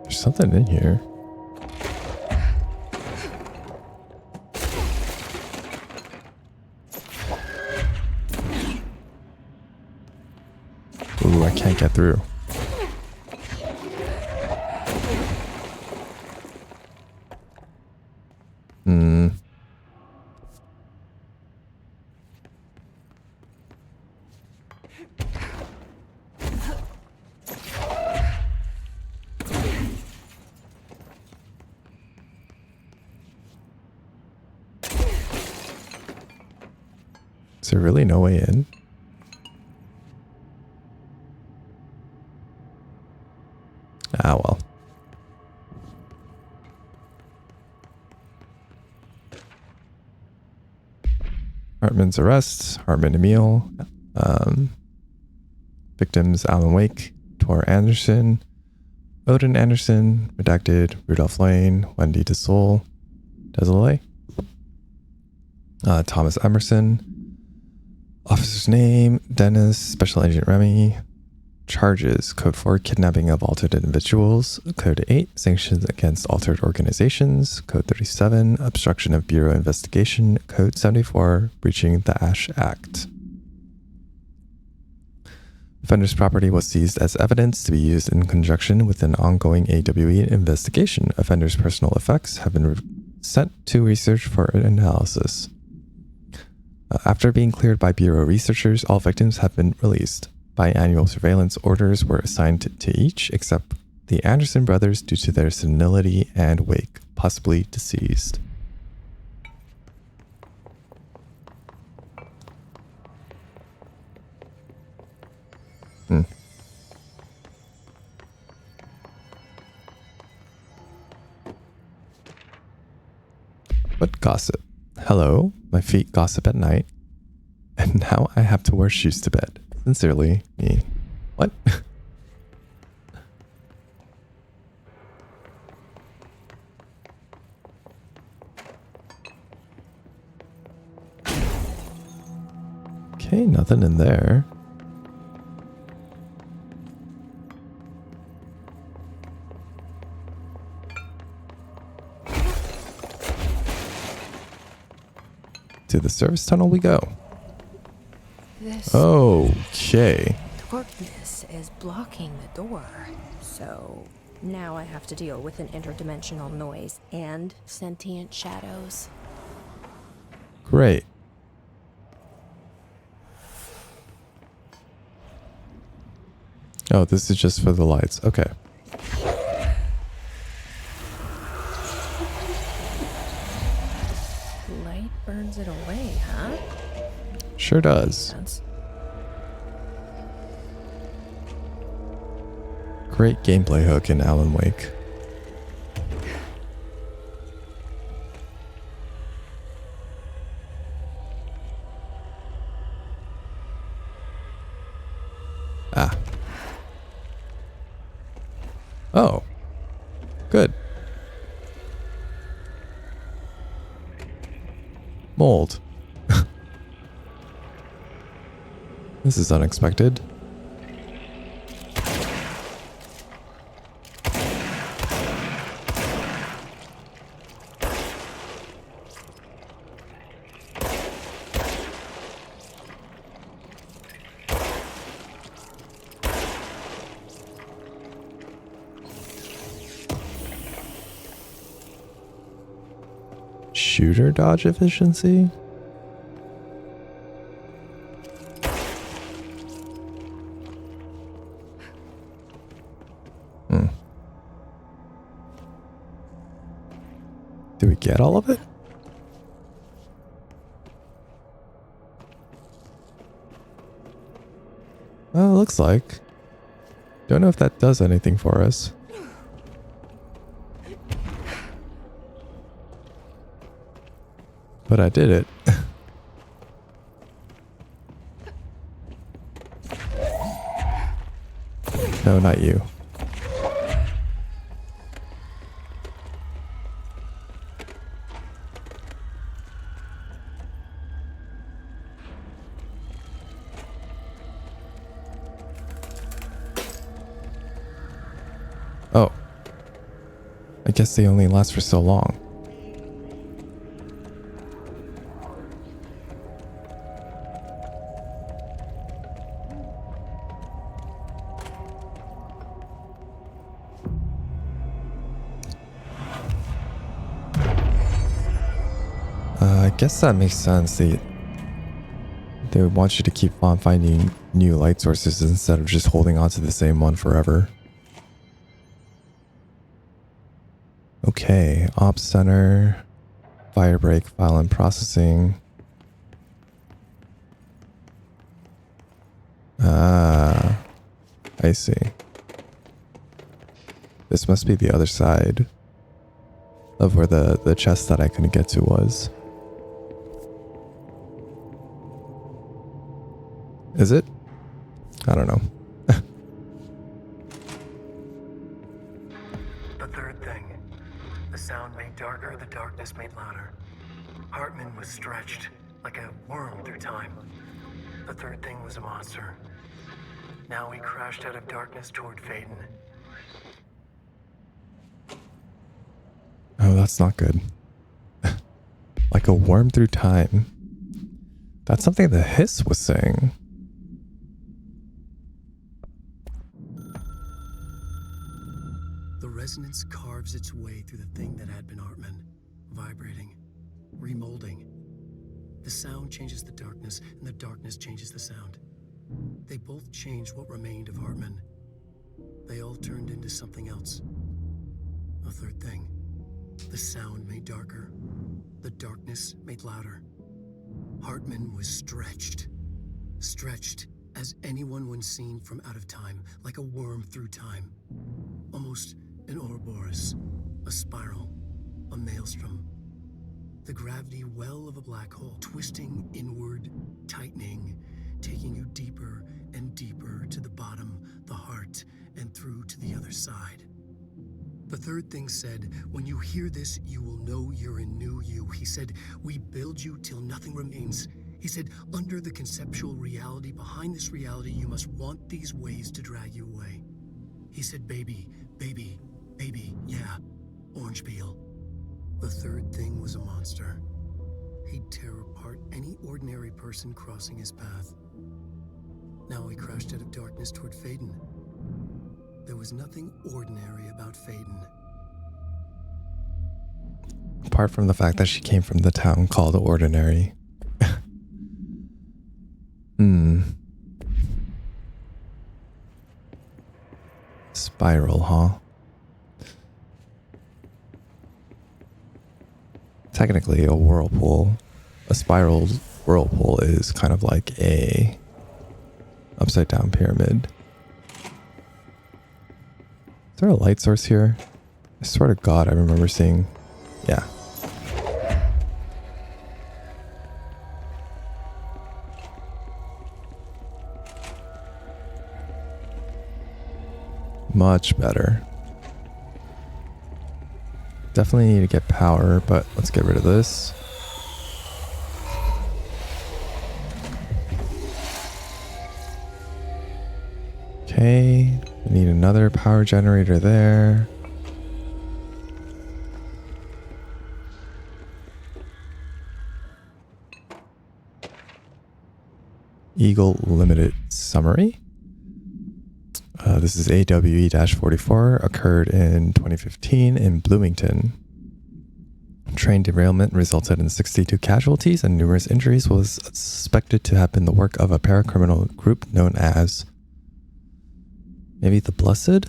There's something in here. Ooh, I can't get through. Is there really no way in? Ah, well. Hartman's arrest, Hartman Emil, victims Alan Wake, Tor Anderson, Odin Anderson, redacted, Rudolph Lane, Wendy DeSole, Desolé, Thomas Emerson, officer's name, Dennis, Special Agent Remy, charges. Code 4, kidnapping of altered individuals. Code 8, sanctions against altered organizations. Code 37, obstruction of Bureau investigation. Code 74, breaching the Ash Act. Offender's property was seized as evidence to be used in conjunction with an ongoing AWE investigation. Offender's personal effects have been sent to research for analysis. After being cleared by Bureau researchers, all victims have been released. Biannual surveillance orders were assigned to each except the Anderson brothers due to their senility and wake, possibly deceased. What gossip? Hello, my feet gossip at night. And now I have to wear shoes to bed. Sincerely, me. What? Okay, nothing in there. To the service tunnel we go. This Okay. darkness is blocking the door. So now I have to deal with an interdimensional noise and sentient shadows. Great. Oh, this is just for the lights. Okay. Light burns it away, huh? Sure does. That's Great gameplay hook in Alan Wake. Ah. Oh. Good. Mold. This is unexpected. Shooter dodge efficiency? Do we get all of it? Well, it looks like. Don't know if that does anything for us. But I did it. No, not you. Oh. I guess they only last for so long. I guess that makes sense. They would want you to keep on finding new light sources instead of just holding on to the same one forever. Okay, Ops Center, Firebreak, File and Processing. Ah, I see. This must be the other side of where the chest that I couldn't get to was. Is it? I don't know. The third thing. The sound made darker, the darkness made louder. Hartman was stretched, like a worm through time. The third thing was a monster. Now he crashed out of darkness toward Faden. Oh, that's not good. Like a worm through time. That's something the hiss was saying. The resonance carves its way through the thing that had been Hartman, vibrating, remolding. The sound changes the darkness, and the darkness changes the sound. They both changed what remained of Hartman. They all turned into something else. A third thing. The sound made darker. The darkness made louder. Hartman was stretched. Stretched as anyone when seen from out of time, like a worm through time. Almost an Ouroboros, a spiral, a maelstrom. The gravity well of a black hole, twisting inward, tightening, taking you deeper and deeper to the bottom, the heart, and through to the other side. The third thing said, when you hear this, you will know you're in new you. He said, we build you till nothing remains. He said, under the conceptual reality behind this reality, you must want these waves to drag you away. He said, baby, baby, baby, yeah, orange peel. The third thing was a monster. He'd tear apart any ordinary person crossing his path. Now he crashed out of darkness toward Faden. There was nothing ordinary about Faden. Apart from the fact that she came from the town called Ordinary. Spiral, huh? Technically, a whirlpool. A spiral whirlpool is kind of like a upside down pyramid. Is there a light source here? I swear to God, I remember seeing... Yeah. Much better. Definitely need to get power, but let's get rid of this. Okay, we need another power generator there. Eagle Limited Summary. This is AWE-44, occurred in 2015 in Bloomington. Train derailment resulted in 62 casualties and numerous injuries, was suspected to have been the work of a paracriminal group known as maybe the Blessed?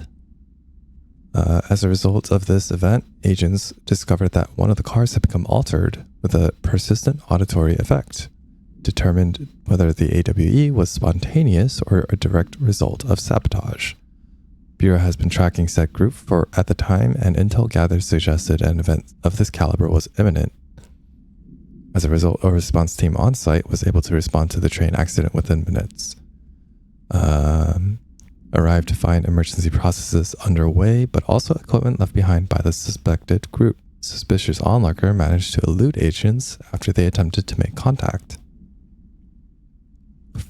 As a result of this event, agents discovered that one of the cars had become altered with a persistent auditory effect, determined whether the AWE was spontaneous or a direct result of sabotage. Bureau has been tracking said group for at the time, and intel gathered suggested an event of this caliber was imminent. As a result, a response team on site was able to respond to the train accident within minutes. Arrived to find emergency processes underway, but also equipment left behind by the suspected group. Suspicious onlooker managed to elude agents after they attempted to make contact.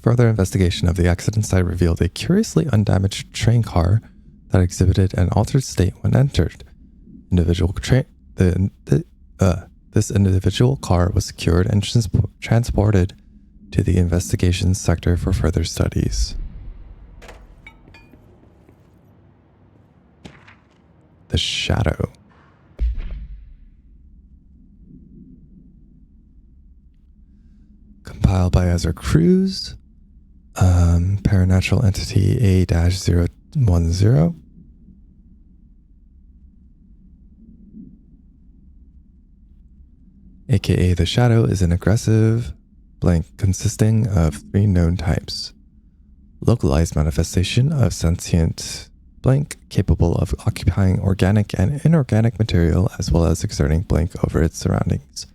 Further investigation of the accident site revealed a curiously undamaged train car that exhibited an altered state when entered. This individual car was secured and transported to the investigations sector for further studies. The Shadow. Compiled by Ezra Cruz. Paranatural Entity A-010. AKA The Shadow is an aggressive blank consisting of 3 known types. Localized manifestation of sentient blank capable of occupying organic and inorganic material as well as exerting blank over its surroundings.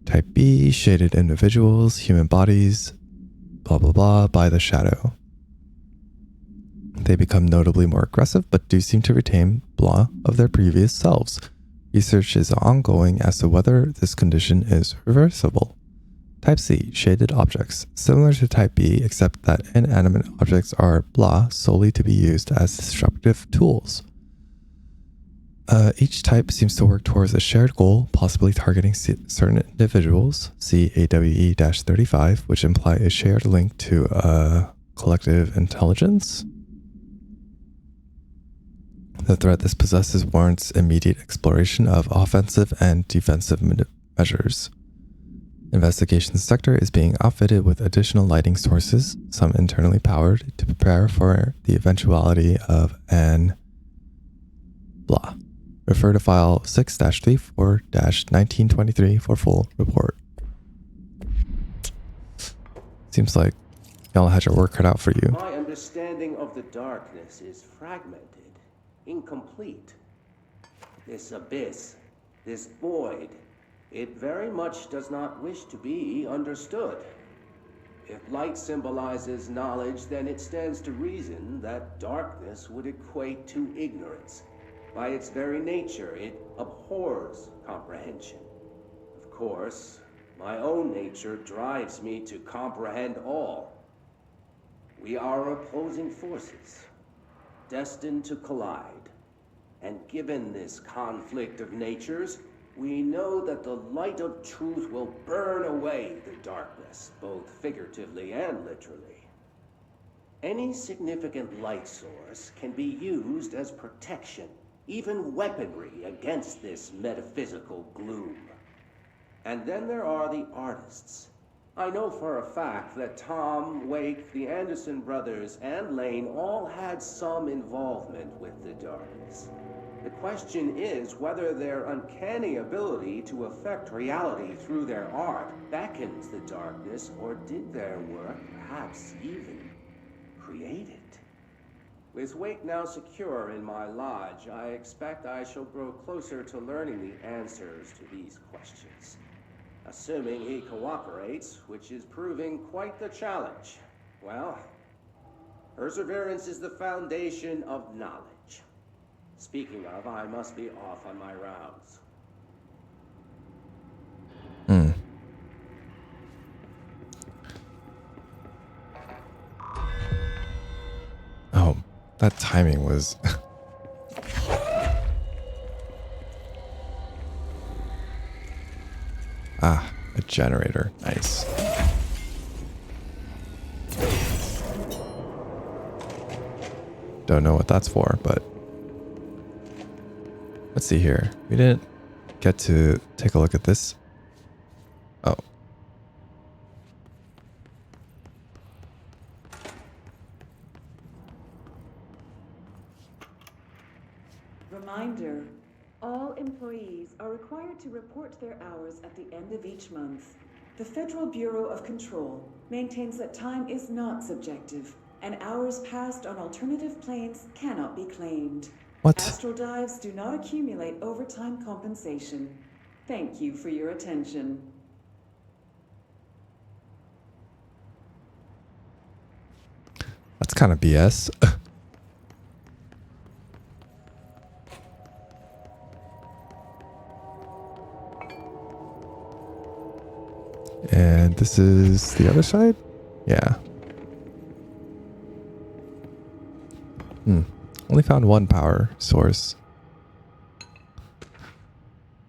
Type B, shaded individuals, human bodies, blah blah blah, by the shadow. They become notably more aggressive but do seem to retain blah of their previous selves. Research is ongoing as to whether this condition is reversible. Type C, shaded objects. Similar to Type B, except that inanimate objects are blah solely to be used as disruptive tools. Each type seems to work towards a shared goal, possibly targeting certain individuals, see AWE-35, which imply a shared link to collective intelligence. The threat this possesses warrants immediate exploration of offensive and defensive measures. Investigation sector is being outfitted with additional lighting sources, some internally powered, to prepare for the eventuality of an blah. Refer to file 6-34-1923 for full report. Seems like y'all had your work cut out for you. My understanding of the darkness is fragmented, incomplete. This abyss, this void, it very much does not wish to be understood. If light symbolizes knowledge, then it stands to reason that darkness would equate to ignorance. By its very nature, it abhors comprehension. Of course, my own nature drives me to comprehend all. We are opposing forces, destined to collide. And given this conflict of natures, we know that the light of truth will burn away the darkness, both figuratively and literally. Any significant light source can be used as protection, even weaponry against this metaphysical gloom. And then there are the artists. I know for a fact that Tom, Wake, the Anderson brothers, and Lane all had some involvement with the darkness. The question is whether their uncanny ability to affect reality through their art beckons the darkness, or did their work perhaps even create it? With Wake now secure in my lodge, I expect I shall grow closer to learning the answers to these questions. Assuming he cooperates, which is proving quite the challenge. Well, perseverance is the foundation of knowledge. Speaking of, I must be off on my rounds. Oh, that timing was... Ah, a generator. Nice. Don't know what that's for, but... Let's see here. We didn't get to take a look at this. Oh. Reminder, all employees are required to report their hours at the end of each month. The Federal Bureau of Control maintains that time is not subjective, and hours passed on alternative planes cannot be claimed. What? Astral dives do not accumulate overtime compensation. Thank you for your attention. That's kind of BS. And this is the other side? Yeah. Only found one power source.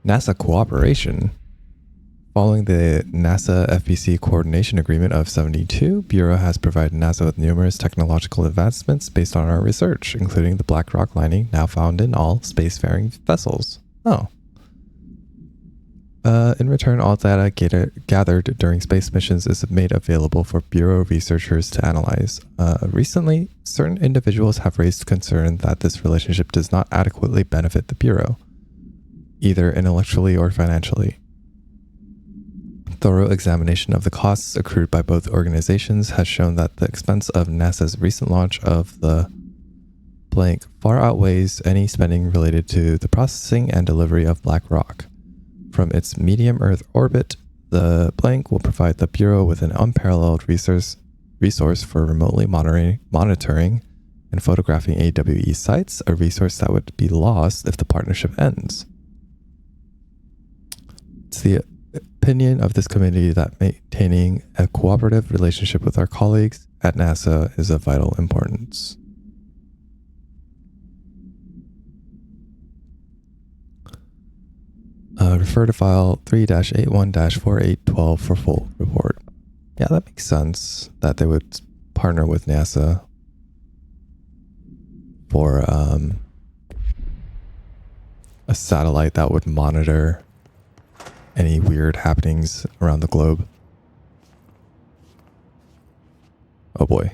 NASA cooperation. Following the NASA FBC Coordination Agreement of 72, Bureau has provided NASA with numerous technological advancements based on our research, including the black rock lining now found in all spacefaring vessels. Oh. In return, all data gathered during space missions is made available for Bureau researchers to analyze. Recently, certain individuals have raised concern that this relationship does not adequately benefit the Bureau, either intellectually or financially. Thorough examination of the costs accrued by both organizations has shown that the expense of NASA's recent launch of the blank far outweighs any spending related to the processing and delivery of black rock. From its medium Earth orbit, the blank will provide the Bureau with an unparalleled resource for remotely monitoring and photographing AWE sites, a resource that would be lost if the partnership ends. It's the opinion of this committee that maintaining a cooperative relationship with our colleagues at NASA is of vital importance. Refer to file 3-81-4812 for full report. Yeah, that makes sense that they would partner with NASA for a satellite that would monitor any weird happenings around the globe. Oh boy.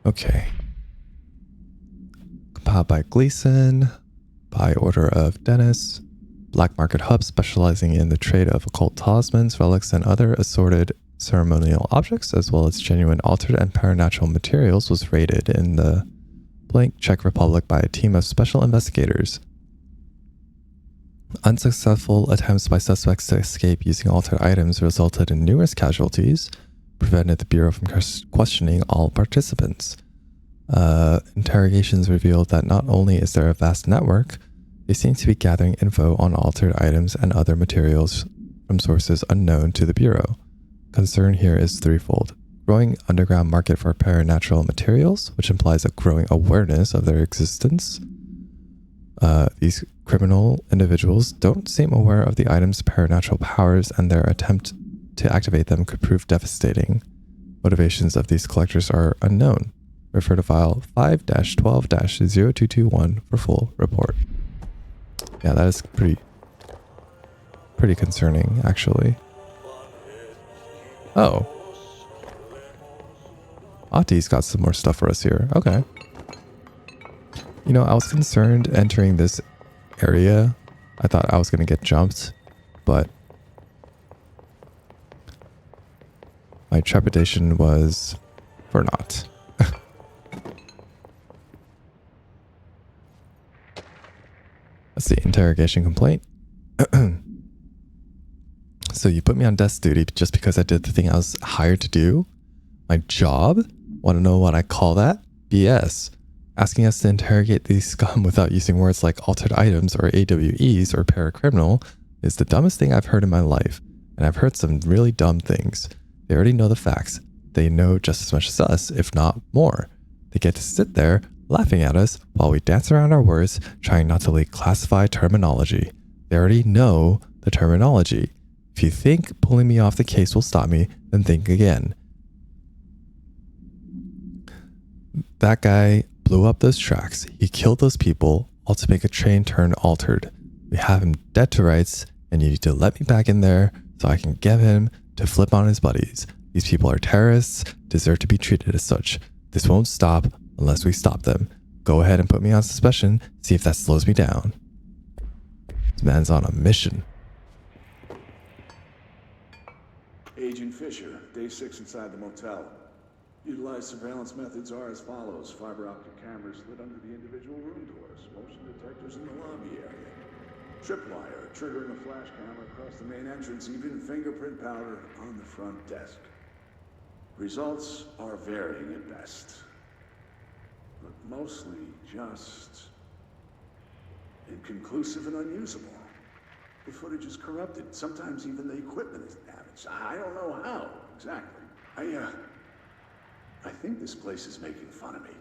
Okay. Compiled by Gleason, by order of Dennis. Black Market Hub, specializing in the trade of occult talismans, relics, and other assorted ceremonial objects, as well as genuine altered and paranatural materials, was raided in the blank Czech Republic by a team of special investigators. Unsuccessful attempts by suspects to escape using altered items resulted in numerous casualties, prevented the Bureau from questioning all participants. Interrogations revealed that not only is there a vast network, they seem to be gathering info on altered items and other materials from sources unknown to the Bureau. Concern here is threefold. Growing underground market for paranatural materials, which implies a growing awareness of their existence. These criminal individuals don't seem aware of the item's paranatural powers, and their attempt to activate them could prove devastating. Motivations of these collectors are unknown. Refer to file 5-12-0221 for full report. Yeah, that is pretty concerning, actually. Oh. Ahti's got some more stuff for us here. Okay. You know, I was concerned entering this area. I thought I was going to get jumped, but my trepidation was for naught. Let's see, interrogation complaint. So you put me on desk duty just because I did the thing I was hired to do? My job? Want to know what I call that? BS. Asking us to interrogate these scum without using words like altered items or AWEs or paracriminal is the dumbest thing I've heard in my life. And I've heard some really dumb things. They already know the facts. They know just as much as us, if not more. They get to sit there laughing at us while we dance around our words, trying not to leak classified terminology. They already know the terminology. If you think pulling me off the case will stop me, then think again. That guy blew up those tracks. He killed those people, all to make a train turn altered. We have him dead to rights, and you need to let me back in there so I can get him to flip on his buddies. These people are terrorists, deserve to be treated as such. This won't stop unless we stop them. Go ahead and put me on suspicion, see if that slows me down. This man's on a mission. Agent Fisher, day 6 inside the motel. Utilized surveillance methods are as follows. Fiber optic cameras lit under the individual room doors. Motion detectors in the lobby area. Tripwire triggering a flash camera across the main entrance. Even fingerprint powder on the front desk. Results are varying at best, but mostly just inconclusive and unusable. The footage is corrupted. Sometimes even the equipment is damaged. I don't know how exactly. I think this place is making fun of me.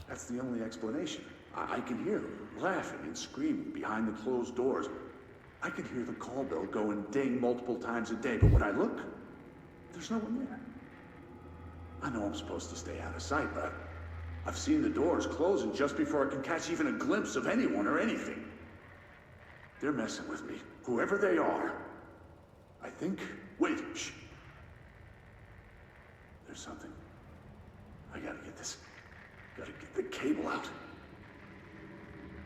That's the only explanation. I can hear them laughing and screaming behind the closed doors. I can hear the call bell go and ding multiple times a day, but when I look, there's no one there. I know I'm supposed to stay out of sight, but I've seen the doors closing just before I can catch even a glimpse of anyone or anything. They're messing with me, whoever they are. I think... Wait, shh. There's something. I gotta get this. Gotta get the cable out.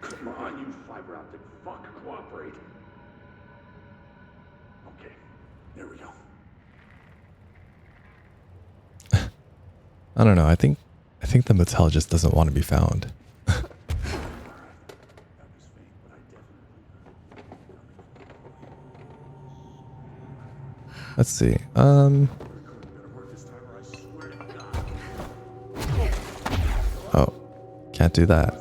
Come on, you fiber optic fuck, cooperate. Okay, there we go. I don't know. I think the motel just doesn't want to be found. let's see. Oh, can't do that.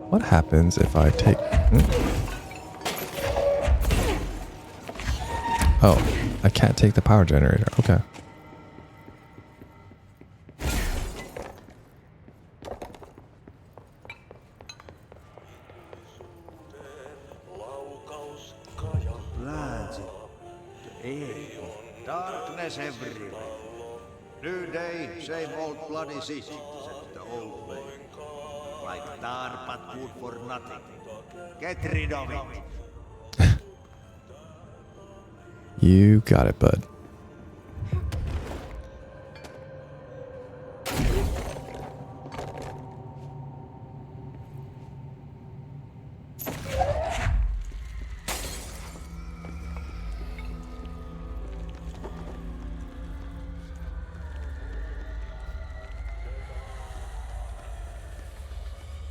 What happens if I take... Oh, I can't take the power generator. Okay. Darkness everywhere. New day, same old bloody cities at the old way. Like dark but good for nothing. Get rid of it. You got it, bud.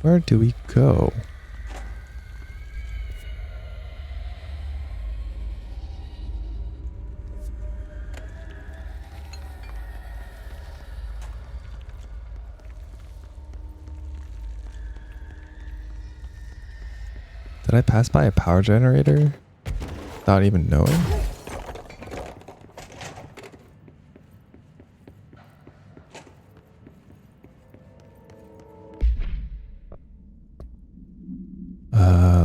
Where do we go? Did I pass by a power generator without even knowing?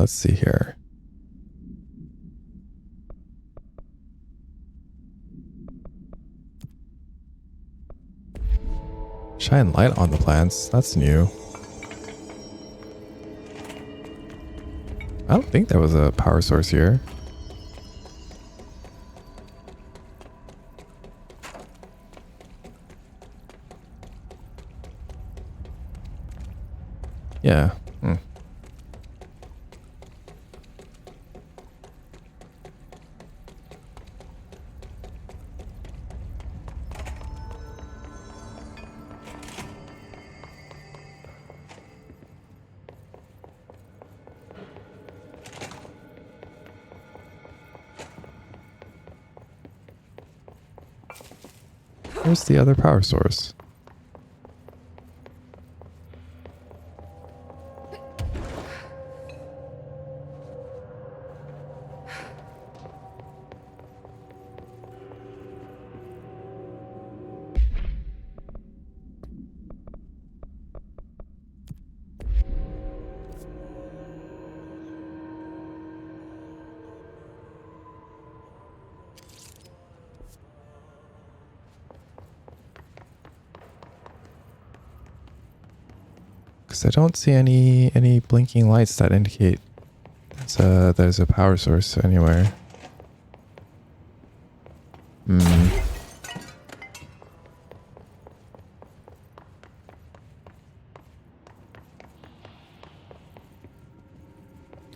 Let's see here. Shine light on the plants. That's new. I don't think there was a power source here. Yeah. Where's the other power source? Because I don't see any blinking lights that indicate there's a power source anywhere.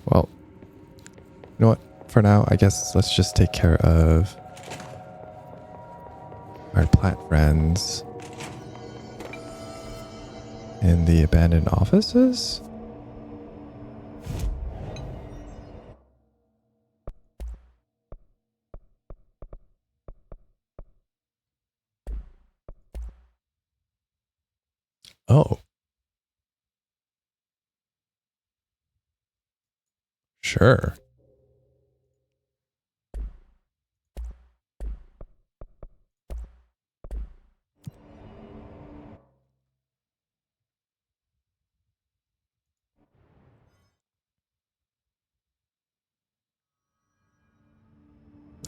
Well, you know what? For now, I guess let's just take care of our plant friends in the abandoned offices? Oh. Sure.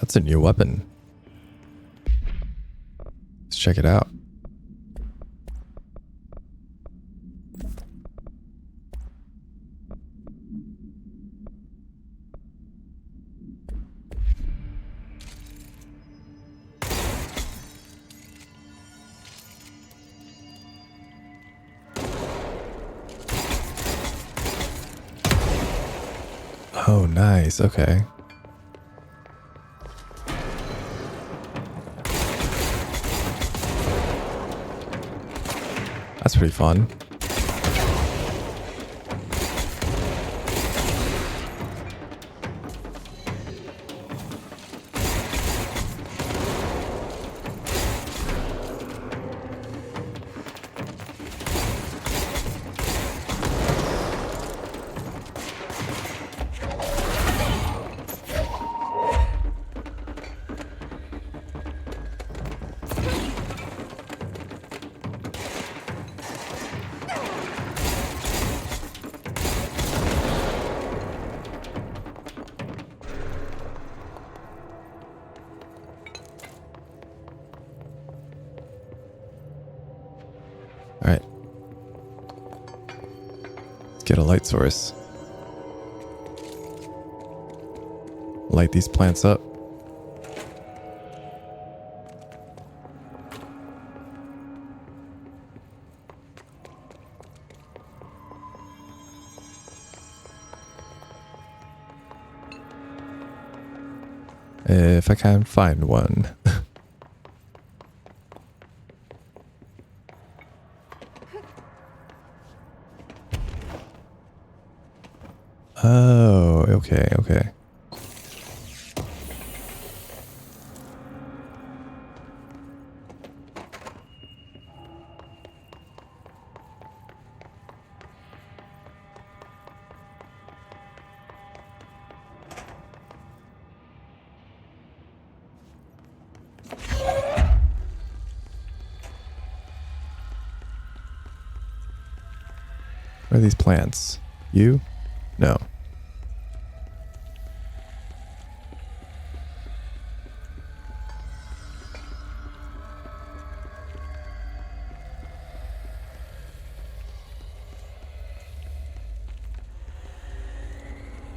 That's a new weapon. Let's check it out. Oh, nice. Okay. That's pretty fun. get a light source. Light these plants up. If I can find one. Oh, okay, okay. Where are these plants? You? No.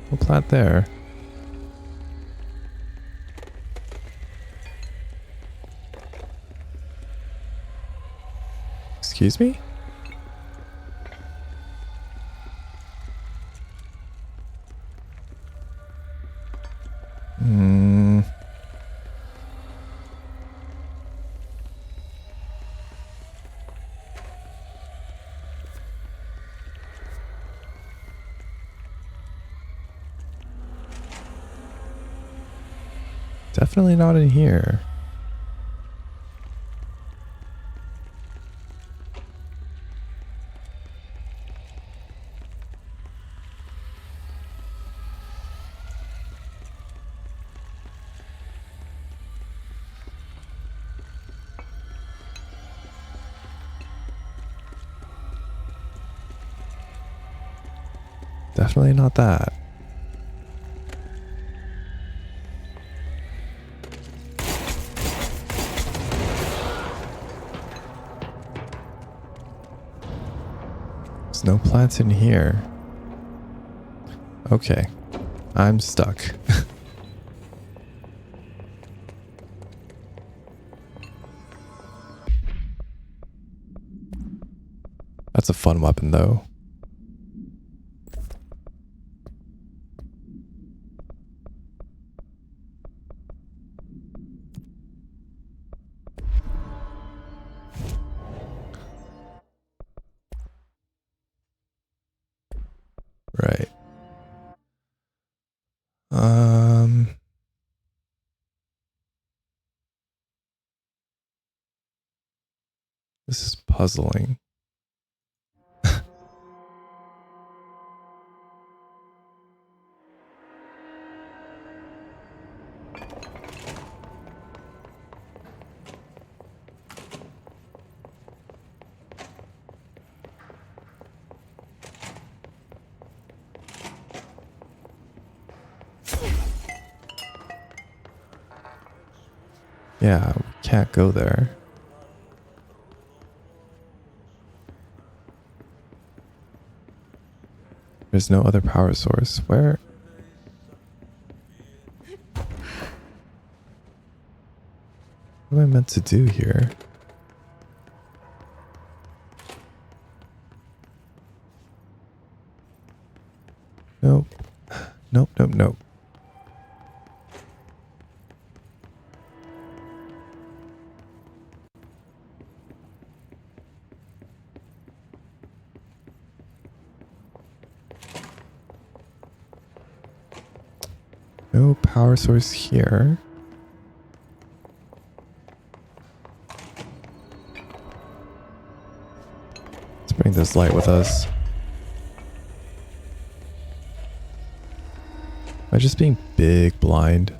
No plant there. Excuse me? Definitely not in here. Definitely not that. There's no plants in here. Okay. I'm stuck. That's a fun weapon, though. Right. This is puzzling. Yeah, we can't go there. There's no other power source. Where? What am I meant to do here? Nope. Nope, nope, nope. No power source here. Let's bring this light with us. Am I just being big blind?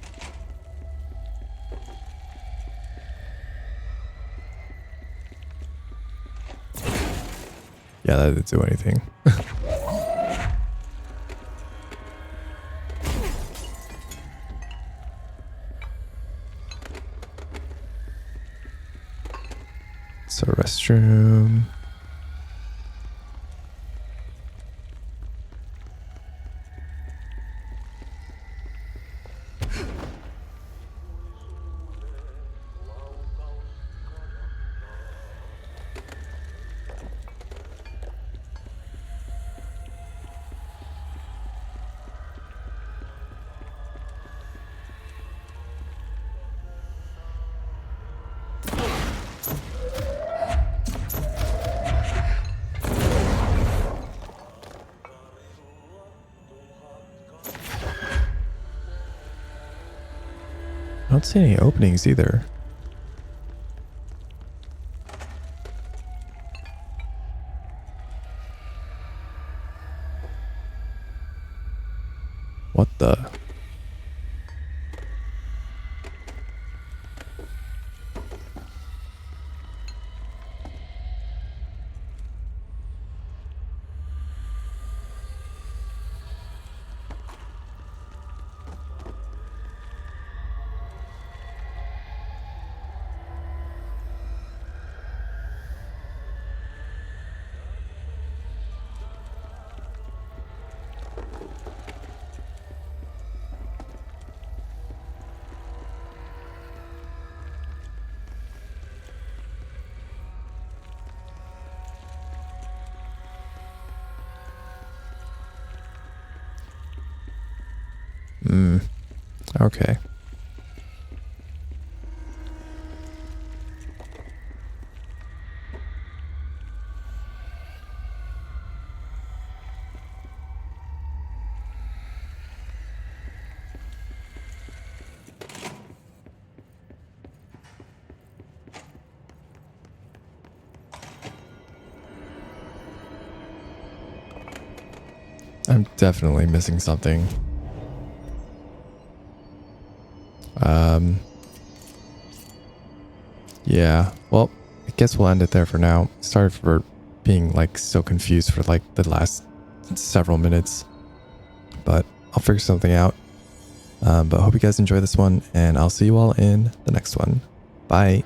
Yeah, that didn't do anything. It's a restroom. I don't see any openings either. What the? Okay. I'm definitely missing something. Yeah, well, I guess we'll end it there for now. Sorry for being like so confused for like the last several minutes, but I'll figure something out. But I hope you guys enjoy this one, and I'll see you all in the next one. Bye.